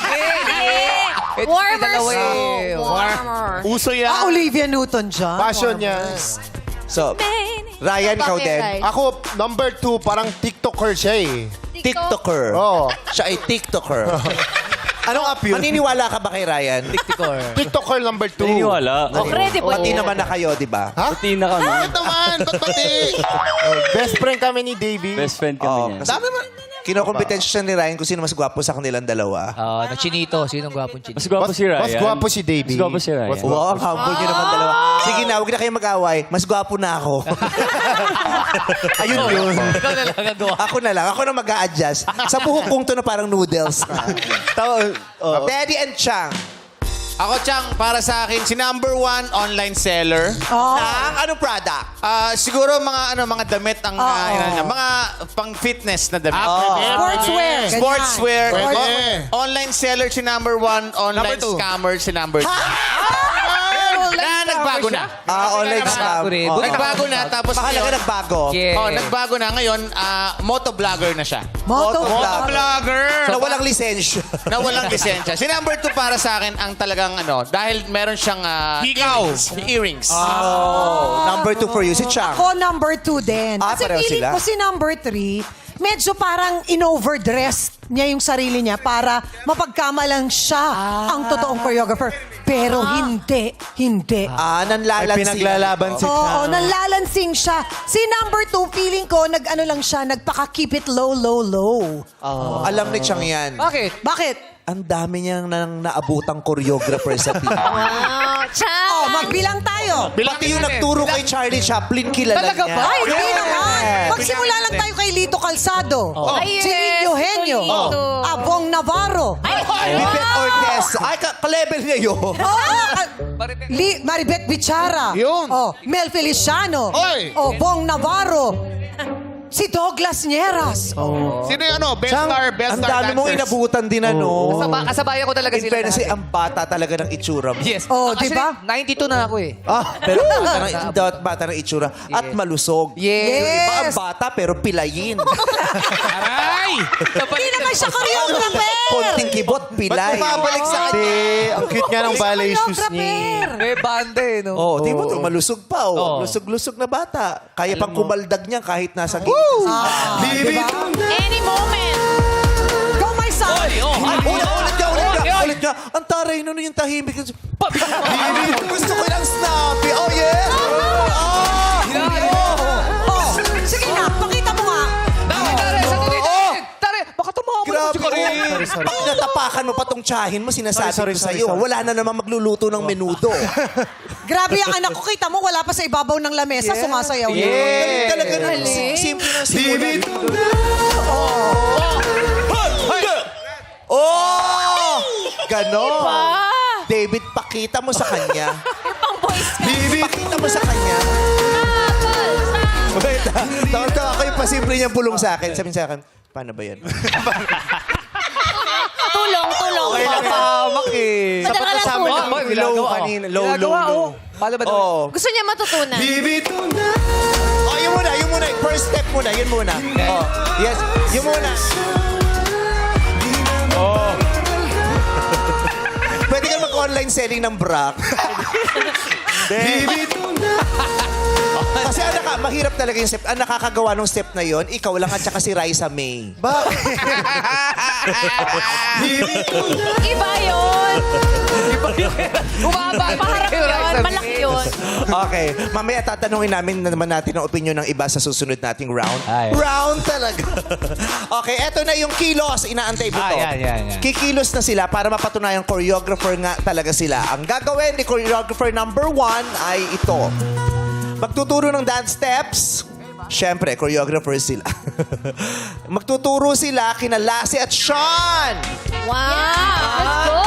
Warmer dalawa so. eh. Warmer. Uso yan. Olivia Newton dyan. Passion niya. So, Ryan, ikaw din. Ako, number 2, parang TikToker siya eh. TikToker. Oo. Siya ay TikToker. Anong app yun? Maniniwala ka ba kay Ryan? TikToker number 2. Naniniwala. Credible. Pati naman na kayo, di ba? Rutina kami. Ito man, ba't pati? Best friend kami ni Davey. Best friend kami niya. Dami man. Kinokompetensya siya ni Ryan kung sino mas gwapo sa kanilang dalawa. Na chinito. Sinong gwapong chinito? Mas gwapo si Ryan. Mas gwapo si Davey. Mas gwapo si Ryan. Wow, ang humble niyo naman dalawa. Sige na, huwag na kayo mag-away. Mas gwapo na ako. Ayun yun. Ikaw na lang gagawa. Ako na lang. Ako na mag-a-adjust. Sa buhok kong to na parang noodles. Teddy and Chang. Ako, Chang, para sa akin, si number 1 online seller. Ng anong product? Siguro mga damit ang mga pang-fitness na damit. Sportswear. Sportswear. Pwede. Online seller si number 1, online scammer si number 2. Na nagbago na. Online scam. Nagbago na, tapos Mahalaga ngayon- nagbago. nagbago na. Ngayon, motovlogger na siya. Motovlogger. Na walang lisensya. Na walang lisensya. Si number 2 para sa akin ang talagang dahil meron siyang earrings. Number 2 for you, si Chang. Ako number 2 din. Kasi pareho feeling sila. ko si number 3, medyo parang in-overdress niya yung sarili niya para mapagkamalang siya ang totoong choreographer. Pero hindi. Nanlalansing. Pinaglalaban si Oo, nanlalansing siya. Si number 2, feeling ko, nag-ano lang siya, nagpaka-keep it low. Alam ni Chang yan. Bakit? Bakit? Ang dami niyang naabutang choreographer sa team. Wow, Chang! Magbilang tayo. Pati yung nagturo kay Charlie Chaplin, kilala Talaga niya. ba? Ay, hindi naman. Magsimula lang tayo kay Lito Calzado. Ay, Si Lin Eugenio. Lito. Abong Navarro. Vivek Ortez. Ay, ka-level niya yun. Maribeth Bichara. Yun. Mel Feliciano. Oy. Bong Navarro. Si Douglas Nieras. Sino yung best star Ang dami mong inabutan din, Kasabayan ko talaga In sila. fairness, ang bata talaga ng itsura mo. Yes. Di ba? 92 na ako eh. Pero bata ng itsura. At malusog. Yes. Yung iba ang bata, pero pilayin. Aray! Hindi naman siya choreographer. Konting kibot, pilay. Babalik sa kanya. Ang cute nga ng ballet shoes niya. May banda eh, no? Oh, di mo to, malusog pa. Oo. Lusog-lusog na bata. Kaya pang kumaldag niya kahit nasa gilid. Diba? Any moment. Go, my son. Ulit niya. Ang taray nun yung tahimik. Gusto ko lang snappy. Oh, yes! Sige na, pakita mo nga. Tare, baka tumawa mo Grabe. si Karin. Pag natapakan mo pa tong tsahin mo, sinasabi Sorry, ko sa'yo. Wala na naman magluluto ng menudo. Grabe ang anak ko. Kita mo, wala pa sa ibabaw ng lamesa. Sumasayaw yun. Galing talaga nun. Simple na simula. Oh! Ganon. David, pakita mo sa kanya. Pang boys ka. Pakita mo sa kanya. Wait, tawa ako yung pasimple niyang bulong sa akin. Sabihin sa akin, paano ba yan? Tulong. Okay lang pahamak eh. Madala ka lang tulong. Low kanina. Low. Paano ba Oh. Gusto niya matutunan. Oh, yun muna. First step muna, yun muna. Oh, yes, yun muna. Oh. Pwede ka mag-online selling ng bra. Kasi mahirap talaga yung step. Ang nakakagawa ng step na yon, ikaw lang at saka si Raisa May. Iba yun. Umaba. Paharap yun. Malaki yun. Okay, mamaya tatanungin naman natin ang opinion ng iba sa susunod nating round. Ay. Round talaga. Okay, eto na yung kilos. Inaantay mo to. Yan. Kikilos na sila para mapatunayan choreographer nga talaga sila. Ang gagawin ni choreographer number 1 ay ito. Magtuturo ng dance steps. Siyempre, choreographer sila. Magtuturo sila kina Lassie at Sean. Wow. Let's go.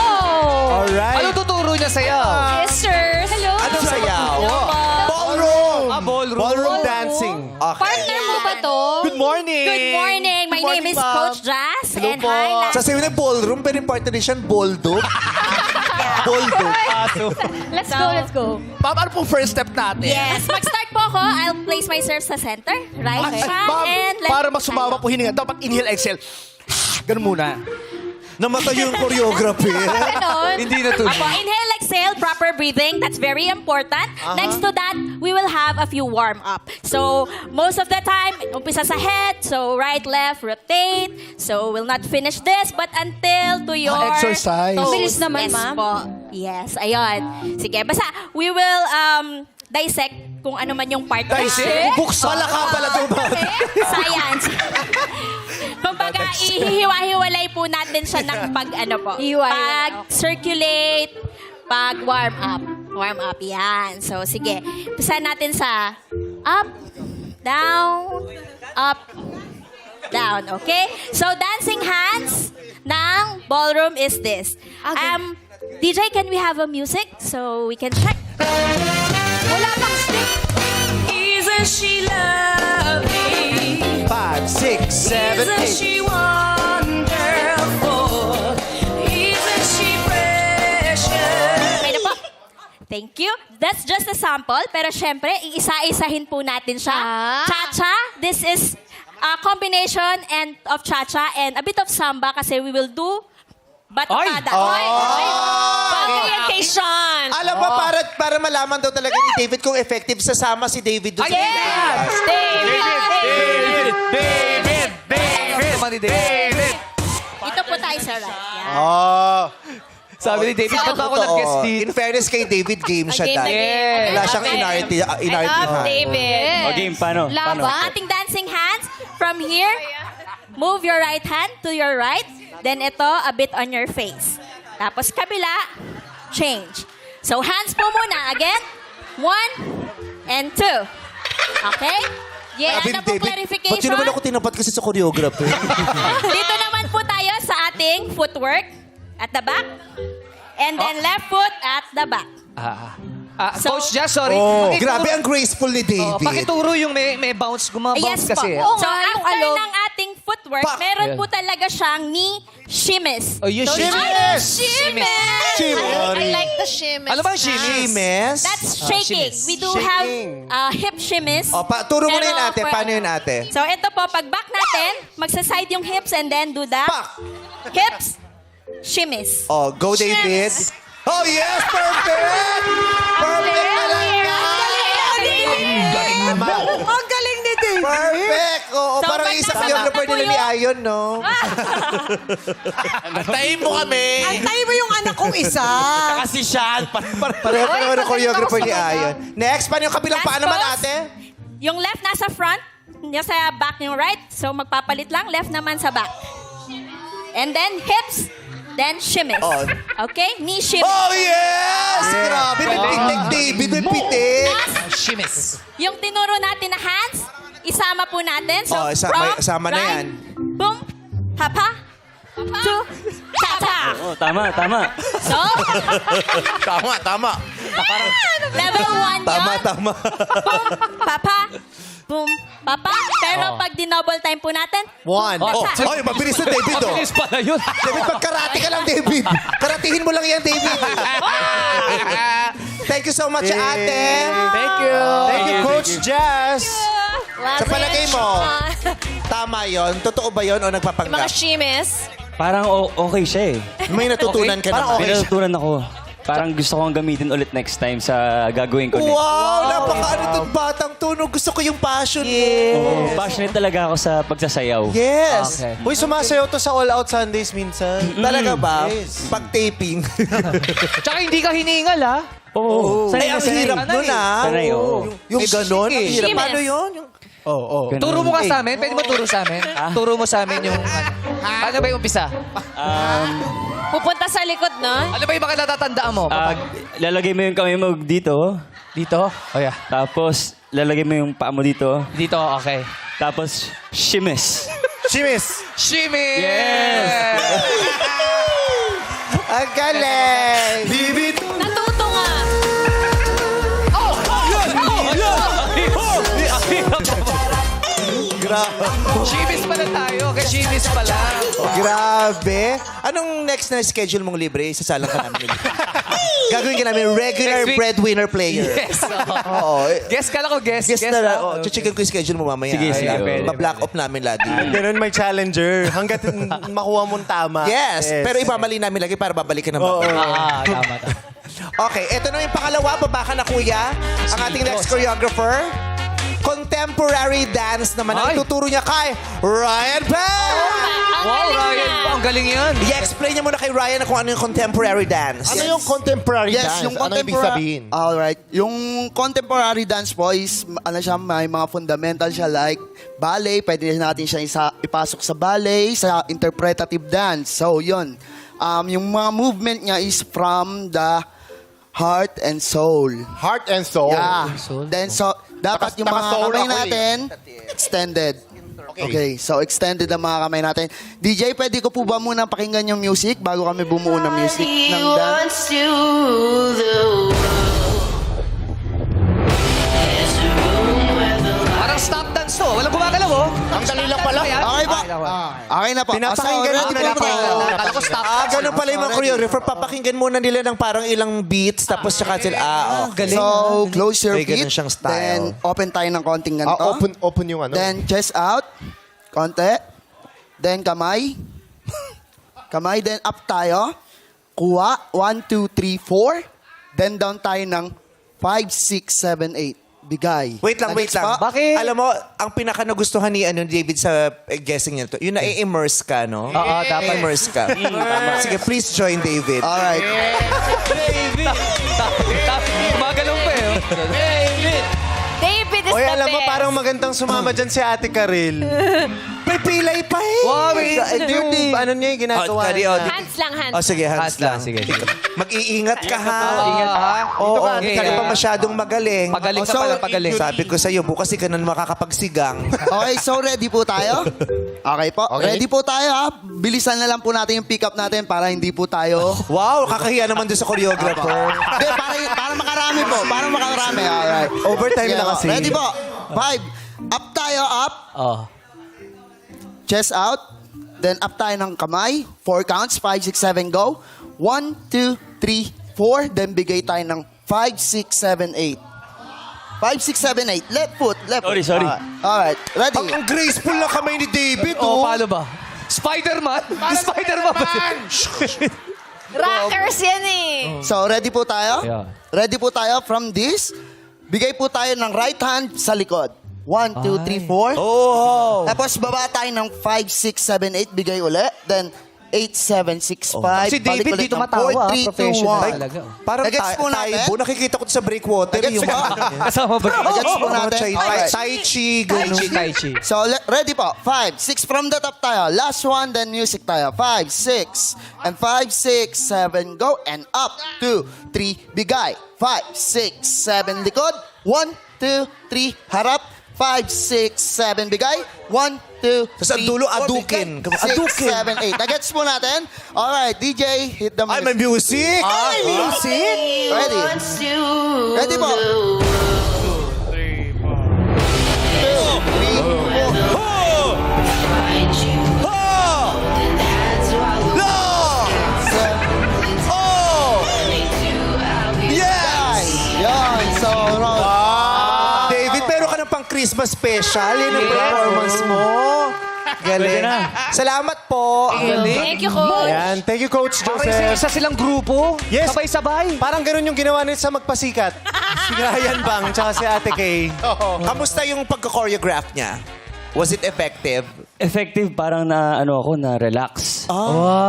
Alright. Ano tuturo niya sa'yo? Yes, sir. Hello. Anong sayaw? Hello po. Ballroom. Ballroom dancing. Okay. Partner mo ba to? Good morning. Good morning. My name is Coach Jazz. And hi, Sa sayo na ballroom, pero yung partner din siya, bulldog. Bulldog. Let's go. Ma'am, ano pong first step natin? Yes. Mag-start po ako. I'll place myself sa center. Right hand and left. Para mas sumama po hininga, dapat inhale, exhale. Ganun muna. Namatay yung choreography. Ganon. Hindi natuloy. Apo, inhale, exhale, proper breathing. That's very important. Next to that, we will have a few warm-up. So, most of the time, umpisa sa head. So, right, left, rotate. So, we'll not finish this, but until to your exercise. toes. Bilis naman, Yes ma'am. po. Yes, ayun. Sige, basta, we will dissect kung ano man yung part. Buksan. Wala ka pala doon ba? Science. Kumbaga, ihiwa-hiwalay po natin siya ng pag-circulate, pag-warm up. Warm up, yan. So, sige. Pisa natin sa up, down, up, down. Okay? So, dancing hands ng ballroom is this. DJ, can we have a music so we can check? Wala pang stick. Isn't she lovely? 5, 6, 7, 8. she wonderful? Isn't she precious? Okay na po. Thank you. That's just a sample. Pero syempre, iisa-isahin po natin siya. Cha-cha. This is a combination of cha-cha and a bit of samba kasi we will do batakada. Orientation. Alam mo, para malaman daw talaga ni David kung effective sasama si David doon. David! Ito po tayo sa right. Yan. Oh. Sabi ni David, ba't ako nag-guest dito? In fairness kay David, game siya Game na dahil. game. Wala siyang I love inartihan. David. Okay, paano? So, ang ating dancing hands, from here, move your right hand to your right. Then ito, a bit on your face. Tapos kabila, change. So, hands po muna. Again, 1 and 2. Okay? Yeah, Sabi ano ni po David, clarification? ba't yun naman ako tinapat kasi sa choreographer? Dito naman po tayo sa ating footwork at the back. And then left foot at the back. So- Coach Jazz, sorry. Oh, Pakituro- grabe ang graceful ni Oh, David. pakituro yung may bounce, gumabounce kasi. po. So, nga, yung after alog. ng ating footwork, Pak! meron po talaga siyang knee shimmies. Oh, yung So, shimmies! shimmies! I like the shimmy. Ano ba yung shimmies? Shimes. That's shaking. We do have hip shimmies. O, turo mo na yun Pero ate. for- Paano yun ate? So, ito po, pag back natin, magsa-side yung hips and then do the Pak! hips, shimmies. Oh, go David. Oh yes, perfect! Perfect talaga! Ang galing ni David. Perfect! Oo, So, parang pag isang nasa choreographer back na po nila ni yun- Ayon, no? Antayin mo kami. Antayin mo yung anak kong isa. Kasi siya. Pareho ng choreographer ni Ayon. Next, paano yung kabilang Last paa naman pose. ate? Yung left nasa front, yung sa back yung right. So, magpapalit lang. Left naman sa back. And then, hips, then shimmies. Oh. Okay? Knee shimmies. Oh yes! Grabe, may pitik David, may pitik. Shimmies. Yung tinuro natin na hands, isama po natin. So, Oh, isama na yan. Boom, papa, two, cha-cha. Oh, tama. So, Tama. level 1 Tama, yun. tama. Boom, papa, boom, papa. Pero pag di-double time po natin, 1. Oh, ay, mabilis na David, oh. Mabilis pala yun. David, pagkarate ka lang, David. Karatihin mo lang yan, David. Thank you so much, ate. Thank you. Thank you, Coach Jazz. Sa palagay mo, tama yon? Totoo ba yon o Mga nagpapanggap? shimmies. Parang okay siya eh. May natutunan ka naman. May natutunan ako. Parang gusto kong gamitin ulit next time sa gagawin ko next. Wow! Napaka-ano itong batang tunog. Gusto ko yung passion mo. Oh, passionate talaga ako sa pagsasayaw. Yes. Okay. Uy, sumasayaw to sa All Out Sundays minsan. Talaga ba? Yes. Pag-taping. Tsaka hindi ka hiningal, ha? Oo. Ay, ang hirap nun, ah. Sanay, oo. Yung ganon, ang hirap. Shimmies. Paano yun? Oo. Turo mo ka sa amin. Pwede mo turo sa amin? Turo mo sa amin yung... Ano ba yung umpisa? Pupunta sa likod, no? Ano ba yung mga natatandaan mo? Lalagay mo yung kamay mo dito. Dito? Oh, yeah. Tapos, lalagay mo yung paa mo dito. Dito, okay. Tapos, shimmies. Chimis. Shimmy! Yes! Ang galing! Natuto nga. Shimmies pala tayo. Kaya shimmies pala. Grabe. Anong next na schedule mong libre? Isasalang ka namin. Gagawin ka namin regular Next week. breadwinner player. Yes. Oo. Guess ka lang ko, guess. Guess na lang. Oh, checkin ko yung schedule mo mamaya. Sige, sige. Ma-block off namin lagi. Ganun may challenger. Hanggat makuha mong tama. Yes. Pero ibabali namin lagi para babalikan naman. Tama. Okay, eto na yung pangalawa. Baba ka na, kuya. Ang ating next choreographer. Contemporary dance naman. Ang Ay. ituturo niya kay Ryan Bell! Wow, Ryan, ang galing yan. I-explain niya muna kay Ryan na kung ano yung contemporary dance. Ano yung contemporary dance? Yung ano ibig sabihin? Alright. Yung contemporary dance po is, ano siya, may mga fundamental siya like ballet. Pwede natin siya ipasok sa ballet, sa interpretative dance. So, yun. Yung mga movement niya is from the heart and soul. Heart and soul. Yeah. Then, so, dapat yung mga naka-soul kamay ako natin, extended. Okay, so extended ang mga kamay natin. DJ, pwede ko po ba muna pakinggan yung music bago kami bumuo ng music ng dance? Parang stop dance to. Walang gumagalaw, oh. Ang dali lang pala. Okay po. Okay na po. Pinapakinggan So, muna ready nila. po tayo. Akala ko stop Ganun pala yung mga choreographer. Papakinggan muna nila ng parang ilang beats, tapos tsaka sila, okay. So, close your May feet. ganun siyang style. Then, open tayo ng konting ganito. Open yung ano. Then, chest out. Konti. Then, kamay. Kamay. Then, up tayo. Kuha. 1, 2, 3, 4. Then, down tayo ng 5, 6, 7, 8. Bigay. Wait lang. Next po. Bakit? Alam mo, ang pinaka nagustuhan ni David sa guessing niya to, yung na-immerse ka, no? Oo, dapat. Immerse ka. Sige, please join David. Alright. David! Gumagalaw pa eh. David! David is Oy, the alam mo, best. parang magandang sumama dyan si Ate Karil. May pilay pa eh. Wow, wait. Yung ano niya yung ginagawa. Hands lang, hands. Oh, sige, hands lang. Sige. Mag-iingat ka, ha? Ingat ha. Oo, ka, hindi ka Ate. pa masyadong magaling. Pagaling ka So, pala, pagaling. Sabi ko sa'yo, bukas ka na makakapagsigang. Okay, so ready po tayo? Okay po. Okay. Ready po tayo ha. Bilisan na lang po natin yung pick up natin para hindi po tayo... Wow, kakahiya naman doon sa choreographer. Hindi, para makarami po. Para makarami. Alright. Overtime Sige na po. kasi. Ready po. 5. Up tayo, up. Oh. Chest out. Then up tayo ng kamay. 4 counts. 5, 6, 7, go. 1, 2, 3, 4. Then bigay tayo ng 5, 6, 7, 8. 5, 6, 7, 8. Left foot. Left foot. Sorry. Alright. Ready. Ang graceful na kamay ni David, Oh, oh. paano ba? Spider-Man? Spider-Man ba siya? Rockers yan eh. So, ready po tayo? Yeah. Ready po tayo from this. Bigay po tayo ng right hand sa likod. 1, 2, 3, 4. Oh. Tapos baba tayo ng 5, 6, 7, 8. Bigay uli. Then 8, 7, 6, 5. Si David dito matawa, 4, 3, 2, professional 1. talaga. Parang Nagets po natin? Taibo. Nakikita ko to sa breakwater. Nagets Yung po. Kasama ba? Nagets po mga natin? Alright. Tai Chi, gano'n. Tai Chi. So, ready po. 5, 6 from the top tayo. Last one, then music tayo. 5, 6. And 5, 6, 7, go. And up. 2, 3, bigay. 5, 6, 7, likod. 1, 2, 3, harap. 5, 6, 7, bigay. 1, 2, 3, Sa dulo, 4, adukin. bigay. 6, Adukin. 7, 8. Nagets po natin? Alright, DJ, hit the Ay, music. may music! Ay, music! Ready? Ready po. 2, 3, 4. Yes! Yan, so, David, meron ka ng pang Christmas special. Yan ang performance mo. Galing. Salamat po. Thank you, Coach. Ayan. Thank you, Coach Parang Joseph. isa silang grupo. Yes. Sabay-sabay. Parang ganun yung ginawa nila sa Magpasikat. Si Ryan Bang, tsaka si Ate Kay. Kamusta yung pagka-choreograph niya? Was it effective? Effective, parang na, relax.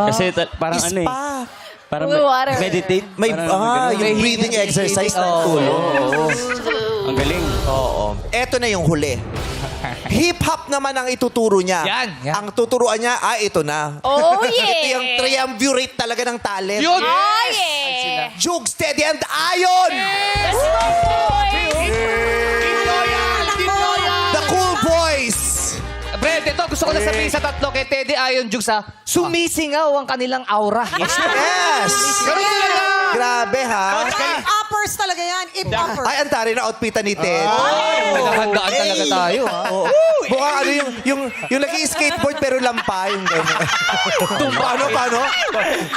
Kasi parang ano eh. Spa. Parang Uy, water. meditate. May, Parang yung breathing exercise ng ulo. Ang galing. Oo. Eto na yung huli. Hip-hop naman ang ituturo niya. Yan. Ang tuturuan niya, ito na. Oh, yeah. Ito yung triumvirate talaga ng talent. Yun. Oh, yeah. Jug, Steady, and Ayon! Let's go, boys. The Cool Boys! Brad, ito gusto ko na sabihin sa tatlo kay Teddy Ayon Jug sa sumisingaw ang kanilang aura. Yes! Ganun talaga. Grabe, ha? Uppers talaga yan. Uppers. Ay, antari na outfitan ni Ted. Naghahandaan talaga tayo. Ha? Oo. Mukhang ano yung nag-skateboard pero lampa yung gano'n. Paano?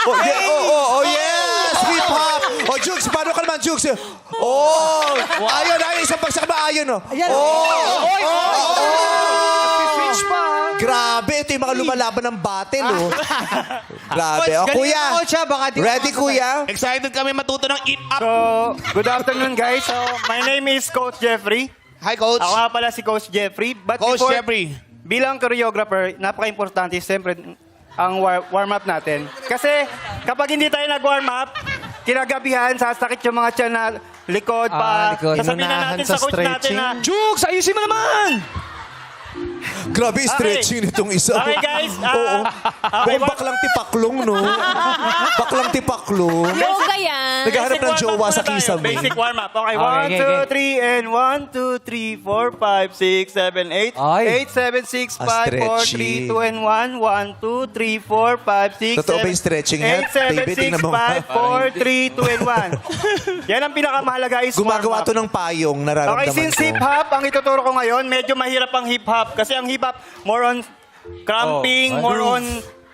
Oh, yes! Hip hop! Oh, Jugs, paano ka naman, Jugs? Oh! Ayon, isang bagsak ba Ayon, oh? Ayan. Switch pa. Grabe, ito yung mga lumalaban ng battle, oh. Grabe. Oh, kuya. Ready, kuya? Excited kami matuto ng hip-hop. So, good afternoon guys. So, my name is Coach Jeffrey. Hi, Coach. Ako nga pala si Coach Jeffrey. But Coach before, Jeffrey. Bilang choreographer, napaka-importante siyempre ang warm-up natin. Kasi kapag hindi tayo nag-warm up, kinagabihan, sasakit yung mga tiyan na likod pa. likod. Sasabihin na natin sa coach natin na, Jukes, ayusin mo naman! Grabe, stretching nitong isa. Okay, guys. Oo. Okay, Mukhang baklang tipaklong, no? Baklang tipaklong. Yoga yan. Naghahanap ng Basic jowa warm-up sa muna tayo. kisame. Basic warm-up. Okay, Okay, 1, okay, 2, 3, and 1, 2, 3, 4, 5, 6, 7, 8. Ay. 8, 7, 6, 5, 4, stretching. 3, 2, and 1. 1, 2, 3, 4, 5, 6, 7, Totoo ba yung stretching yan? 8, 7, David, 6, tingnan mo. 5, 4, 3, 2, and 1. Yan ang pinakamahalaga is Gumagawa warm-up. to ng payong, nararamdaman Okay, since ko. hip-hop ang ituturo ko ngayon, medyo mahirap ang hip-hop. Kasi ang hip-hop, more on cramping, more on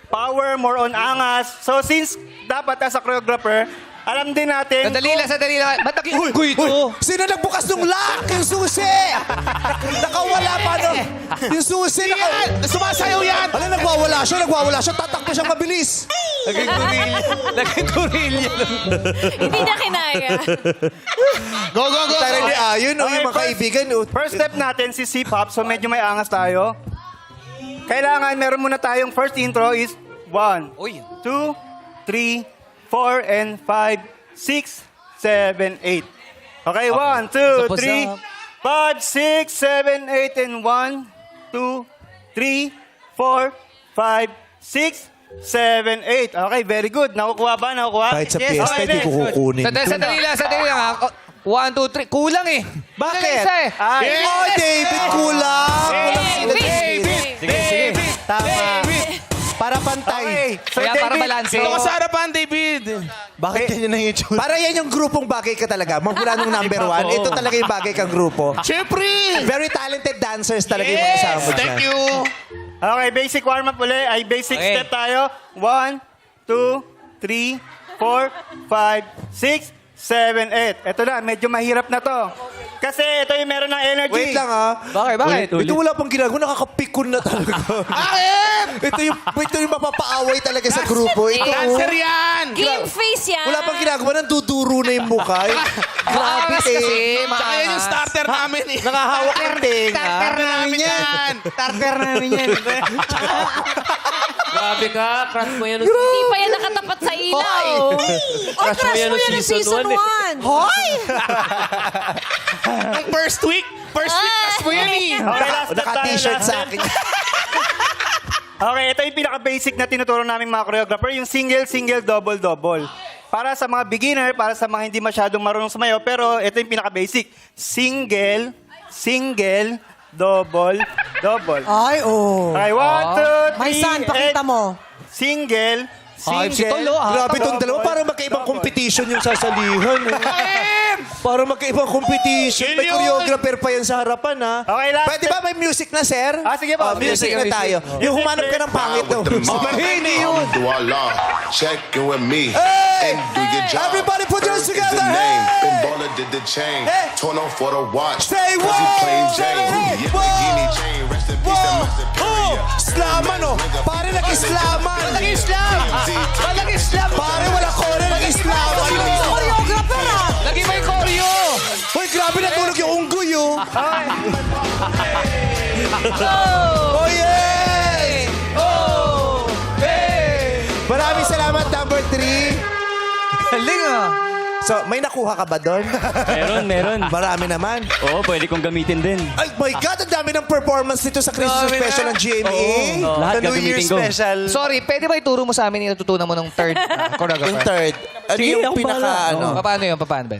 power, more on angas. So since dapat as a choreographer, alam din natin... Sandali lang. Ba't nakiunggoy ito? Sino nagbukas ng lock? Yung susi! Nakawala pa no? Yung susi, sumasayaw yan! Alam, nagwawala siya, tatakbo siya mabilis. Naging gorilla. Hindi na kinaya. Go! Tayo ni Ayon, o yung mga first- kaibigan. o. First step natin si hip-hop, so medyo may angas tayo. Kailangan, meron muna tayong first intro is 1, 2, 3, 4, and 5, 6, 7, 8. Okay, 1, 2, 3, 5, 6, 7, 8, and 1, 2, 3, 4, 5, 6, 7, 8. Okay, very good. Nakukuha ba? Kahit sa fiesta, Okay, hindi ko next. kukunin. Sandali lang. 1, 2, 3. Kulang eh. Bakit? Isa eh. Oh, David, kulang! Sige. Tama. Para pantay. So, Kaya para David, balanse. so- sa harapan, David. Bakit ganyan ang itsura? Para yan yung grupong bagay ka talaga. Magmula nung number 1, ito talaga yung bagay kang grupo. Siyempre. Very talented dancers talaga yung mga kasama dyan. Thank you. Okay, basic warm-up ulit. Ay, basic Okay. step tayo. 1, 2, 3, 4, 5, 6, 7, 8. Ito na, medyo mahirap na to. Kasi ito yung meron ng energy. Wait lang ha. Bakit? Ito wala pang ginagawa, nakakapikon na talaga. Bakit? ito yung mapapaaway talaga sa grupo. Ito, Cancer yan. Game face yan. wala pang ginagawa, nanduduro na yung mukha. Grabe eh. Tsaka yan yung starter namin eh. Nakahawak ng tenga. Starter namin yan. Starter namin yan. Grabe ka, crush mo yan. Hindi pa yan nakatapat sa ilaw. Oy, crush mo yan ng season 1. Hoy! Ang first week, crush mo yan eh. Okay, last step tayo. Naka-t-shirt last sa step. akin. Okay, ito yung pinaka-basic na tinuturo namin mga choreographer, yung single, double. Para sa mga beginner, para sa mga hindi masyadong marunong sumayaw, pero ito yung pinaka-basic. Single, double. Ay, oh. Okay, 1, 2, 3, My son, pakita mo. Single, si Tolo, Grabe itong dalawa. Parang magkaibang competition yung sasalihan. Parang magkaibang competition. May choreographer pa yan sa harapan, ha? Okay, last Pwede ba may music na, sir? Sige po. Music na tayo. Yung humanap ka ng pangit, no? Hindi yun. Do Allah, check in with me. Hey! And do your job. Everybody put yours First is together. the name. Hey! Then baller did the chain. Hey! Torn on for the watch. Say Cause he plain whoa! Jane. Hey! Yeah, Whoa! Lamborghini chain. Rest in peace to my superior. Slaman, oh. Pare, nag-islaman. Nag-islam. Pare, wala ko na nag-islaman. Choreographer, ah. Lagi may choreo. Hoy, grabe natulog yung unggoy, oh. Oh, yes! Oh! Hey! Maraming salamat, number 3. Galing ah. So, may nakuha ka ba doon? Meron. Marami naman. Oo, pwede kong gamitin din. Ay, my God, ang dami ng performance nito sa Christmas Dami special na. ng GMA. Lahat The New Year gagamitin ko. special. Sorry, pwede ba ituro mo sa amin yung natutunan mo ng third choreographer? Yung third. Ano Sige, yung ako pinaka, bahala. ano? Paano yun? Paano ba?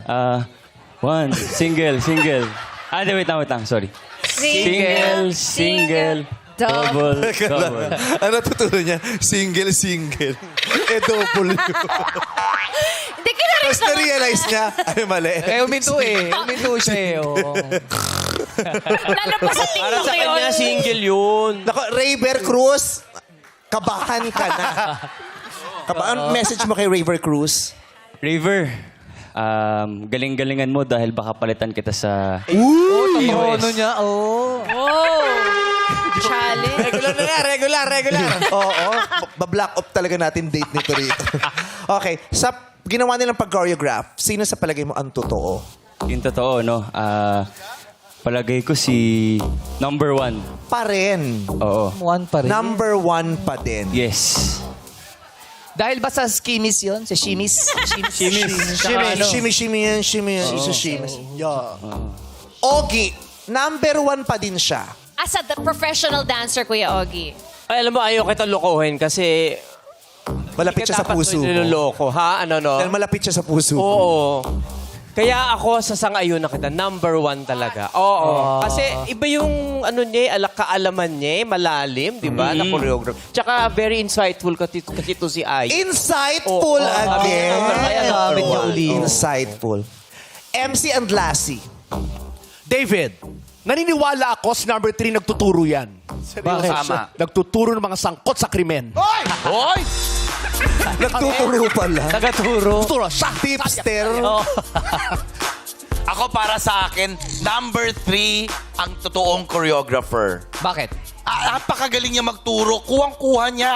One, single. Wait lang. Sorry. Single. Double. Ano tutunan niya? Single. Double yun. Hindi ka na rin Tapos na-realize niya, ay mali. Uminto siya eh. Oh. Lalo pa sa TikTok yun. single yun. Nako, Rayber Cruz, kabahan ka na. Ano message mo kay Rayber Cruz? River, galing-galingan mo dahil baka palitan kita sa... Ano niya? Oh. Challenge. Regular. Oo, ba-block off talaga natin date nito rito. Okay, sa ginawa nilang pag-choreograph, sino sa palagay mo ang totoo? Yung totoo, no? Palagay ko si number 1. Pa rin. Oo. One pa rin. Number 1 pa din. Yes. Dahil ba sa skimis yun? Sa shimis? Shimmy yan. Isa shimis. Yeah. Ogie, number 1 pa din siya. As a professional dancer, Kuya Ogie. Ay, alam mo, ayaw kita lokohin kasi... Malapit siya sa puso mo. Niloloko, ha? Ano, no? Dahil malapit siya sa puso mo. Oo. Kaya ako sa sangayon na kita, number 1 talaga. Oo. Kasi iba yung ano niya, kaalaman niya, malalim, di ba? Na choreographer. Tsaka very insightful kasi to si Ay. Insightful again. Kaya number 1. Insightful. MC and Lassie. David, naniniwala ako sa number 3 nagtuturo yan. Bakit? Tama. Nagtuturo ng mga sangkot sa krimen. Hoy! Nagtuturo pala. Tagaturo. Tuturo. Tipster. Ako para sa akin, number 3 ang totoong choreographer. Bakit? Napakagaling niya magturo. Kuwang-kuha niya.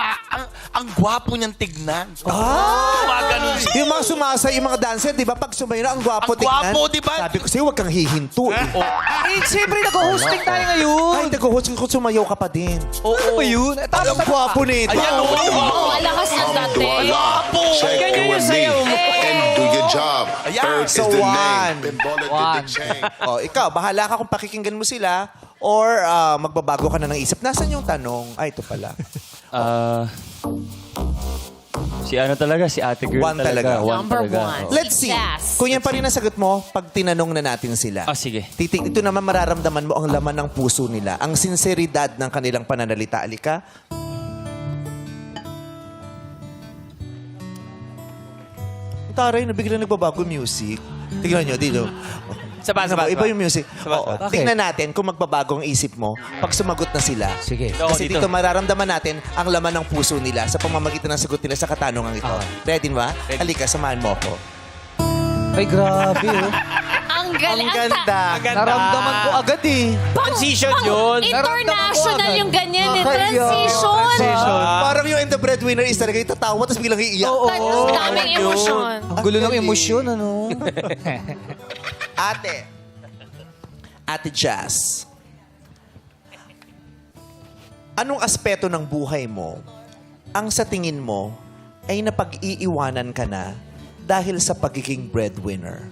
Ang gwapo niyang tignan. Ganun siya. Yung mga sumasay, yung mga dancer, di ba? Pag sumayo na, ang gwapo Ang tingnan. gwapo, di ba? Sabi ko sa'yo, huwag kang hihinto. Eh, siyempre nag-hosting tayo ngayon. Ay, nag-host ko, sumayaw ka pa din. Ano ba yun? Ang gwapo nito. Ayan, Malakas na dati. Gwapo! Check it with me and do your job. Third is So, the one. name. Bimbola did the chain. Oh, ikaw, bahala ka kung pakikinggan mo sila or magbabago ka na ng isip. Nasaan yung tanong? Ay, ito pala. Si ano talaga? Si ate girl 1 talaga. Number talaga. 1. Let's see. Kung yan pa rin ang sagot mo, pag tinanong na natin sila. Sige. Ito naman mararamdaman mo ang laman ng puso nila. Ang sinseridad ng kanilang pananalita. Alika. Taray, nabiglang nagbabago music. Tingnan nyo, dito. Saba. Iba yung music. Tingnan natin kung magbabago ang isip mo pag sumagot na sila. Sige. Kasi dito mararamdaman natin ang laman ng puso nila sa pamamagitan ng sagot nila sa katanungan ito. Ready ba? Halika, samahan mo ako. Ay, grabe oh. Ang galing. Ang ganda. Naramdaman ko agad eh. Transition yun. International yung ganyan eh. Transition. Parang yung in the breadwinner is talaga itatawa tapos biglang iiyak. Ang daming emosyon. Ang gulo ng emosyon, ano? Ate Jazz, anong aspeto ng buhay mo ang sa tingin mo ay napag-iiwanan ka na dahil sa pagiging breadwinner?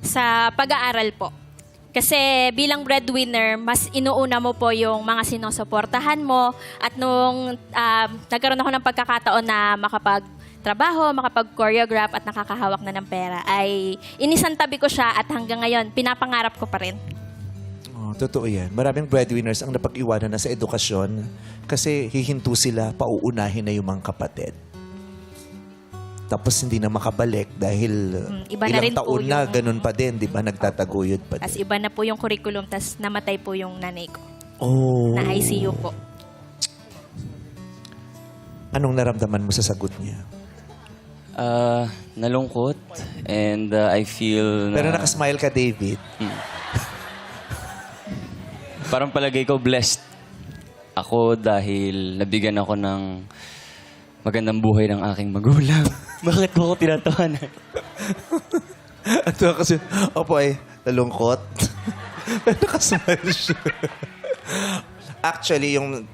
Sa pag-aaral po. Kasi bilang breadwinner, mas inuuna mo po yung mga sinusuportahan mo. At nung nagkaroon ako ng pagkakataon na makapagtrabaho, makapag-choreograph at nakakahawak na ng pera, ay inisantabi ko siya at hanggang ngayon, pinapangarap ko pa rin. Oh, totoo yan. Maraming breadwinners ang napag-iwanan na sa edukasyon kasi hihinto sila, pauunahin na yung mga kapatid. Tapos hindi na makabalik dahil iba na rin ilang po taon na yung- ganun pa din, di ba? Nagtataguyod pa Tapos din. iba na po yung curriculum, tapos namatay po yung nanay ko. Oh. Na ICU po. Anong naramdaman mo sa sagot niya? Nalungkot. And I feel Pero na... nakasmile ka, David. Parang palagay ko blessed ako dahil nabigyan ako ng magandang buhay ng aking magulang. Bakit mo ako tinatawanan? Ito kasi, opo ay, nalungkot. Nakasmile siya. Actually, yung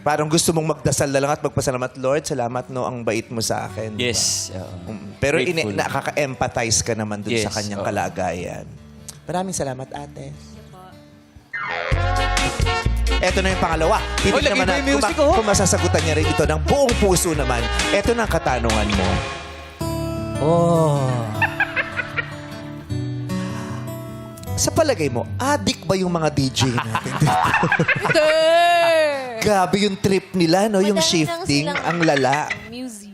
parang gusto mong magdasal na lang at magpasalamat, Lord, salamat no, ang bait mo sa akin. Yes. Pero Grateful. nakaka-empathize ka naman dun sa Yes, kanyang oo. kalagayan. Maraming salamat, ate. Eto na yung pangalawa. Hindi Oy, lagay naman mo yung music, oh. kung masasagutan niya rin ito ng buong puso naman. Eto na ang katanungan mo. Oh. Sa palagay mo, addict ba yung mga DJ natin dito? Grabe yung trip nila, no? Yung shifting, ang lala. Music.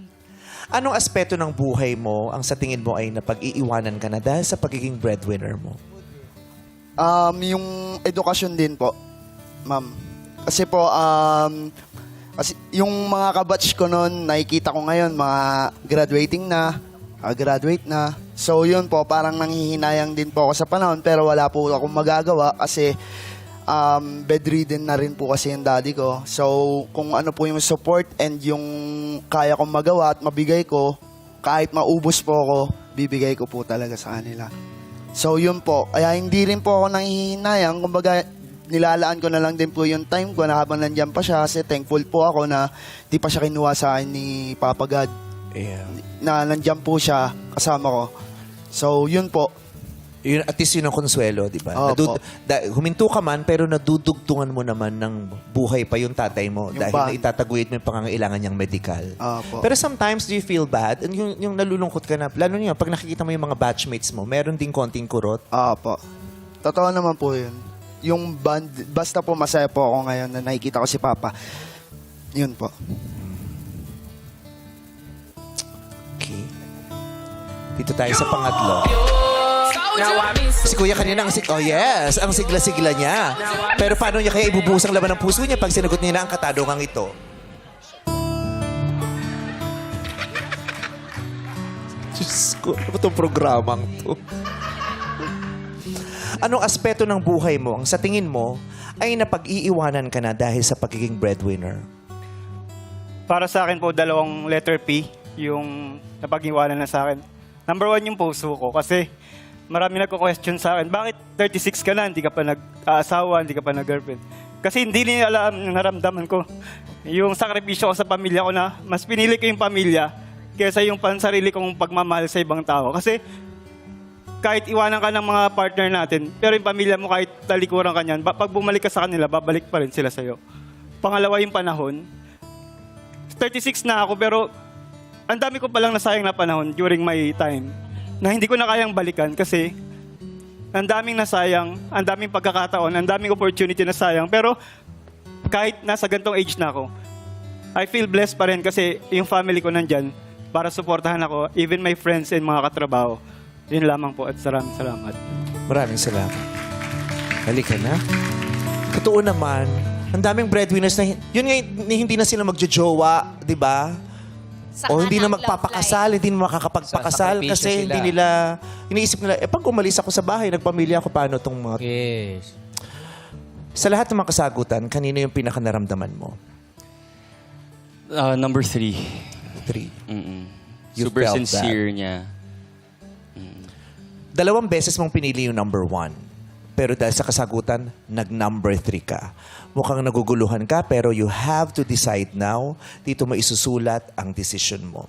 Anong aspeto ng buhay mo ang sa tingin mo ay napag-iiwanan ka na dahil sa pagiging breadwinner mo? Yung edukasyon din po, ma'am. Kasi po, kasi yung mga kabatch ko noon, nakikita ko ngayon, mga graduating na, graduate na. So yun po, parang nanghihinayang din po ako sa panahon, pero wala po akong magagawa kasi bedridden na rin po kasi yung daddy ko. So kung ano po yung support and yung kaya kong magawa at mabigay ko, kahit maubos po ako, bibigay ko po talaga sa kanila. So yun po, kaya hindi rin po ako nanghihinayang. Kumbaga, nilalaan ko na lang din po yung time ko na habang nandyan pa siya kasi thankful po ako na di pa siya kinuha sa akin ni Papa God. Na nandyan po siya kasama ko. So yun po. Yun, at least yun ang konsuelo, di ba? Opo. Huminto ka man, pero nadudugtungan mo naman ng buhay pa yung tatay mo Yung dahil bond. itataguyod mo yung pangangailangan niyang medical. Opo. Pero sometimes, do you feel bad? And yung nalulungkot ka na, lalo niya, pag nakikita mo yung mga batchmates mo, meron ding konting kurot. Opo. Totoo naman po yun. Yung band, basta po masaya po ako ngayon na nakikita ko si Papa. Yun po. Okay. Dito tayo sa pangatlo. Si Kuya kanina, oh yes, ang sigla-sigla niya. Pero paano niya kaya ibubuhos ang laman ng puso niya pag sinagot niya na ang katanungang ito? Diyos ko, ano ba itong programang to? Anong aspeto ng buhay mo ang sa tingin mo ay napag-iiwanan ka na dahil sa pagiging breadwinner? Para sa akin po, 2 letter P yung napag-iwanan na sa akin. Number 1 yung puso ko kasi marami nagko-question sa akin, bakit 36 ka na, hindi ka pa nag-aasawa, hindi ka pa nag-girlfriend? Kasi hindi nila alam yung naramdaman ko. Yung sakripisyo ko sa pamilya ko na mas pinili ko yung pamilya kaysa yung pansarili kong pagmamahal sa ibang tao. Kasi kahit iwanan ka ng mga partner natin, pero yung pamilya mo kahit talikuran ka niyan, pag bumalik ka sa kanila, babalik pa rin sila sa'yo. Pangalawa yung panahon. 36 na ako pero ang dami ko palang nasayang na panahon during my time na hindi ko na kayang balikan kasi ang daming nasayang, ang daming pagkakataon, ang daming opportunity na sayang. Pero kahit nasa gantong age na ako, I feel blessed pa rin kasi yung family ko nandyan para suportahan ako, even my friends and mga katrabaho. Yun lamang po at maraming salamat. Maraming salamat. Halika na. Totoo naman, ang daming breadwinners na, yun nga, hindi na sila magjojowa, di ba? O hindi na magpapakasal, hindi na makakapagpakasal Sa sakripisyo kasi sila. hindi nila, iniisip nila, pag umalis ako sa bahay, nagpamilya ako, paano itong mga... Yes. Sa lahat ng mga kasagutan, kanino yung pinakanaramdaman mo? Number 3. 3. You Super felt sincere niya. 2 beses mong pinili yung number 1. Pero dahil sa kasagutan, nag-number 3 ka. Mukhang naguguluhan ka, pero you have to decide now. Dito mo isusulat ang decision mo.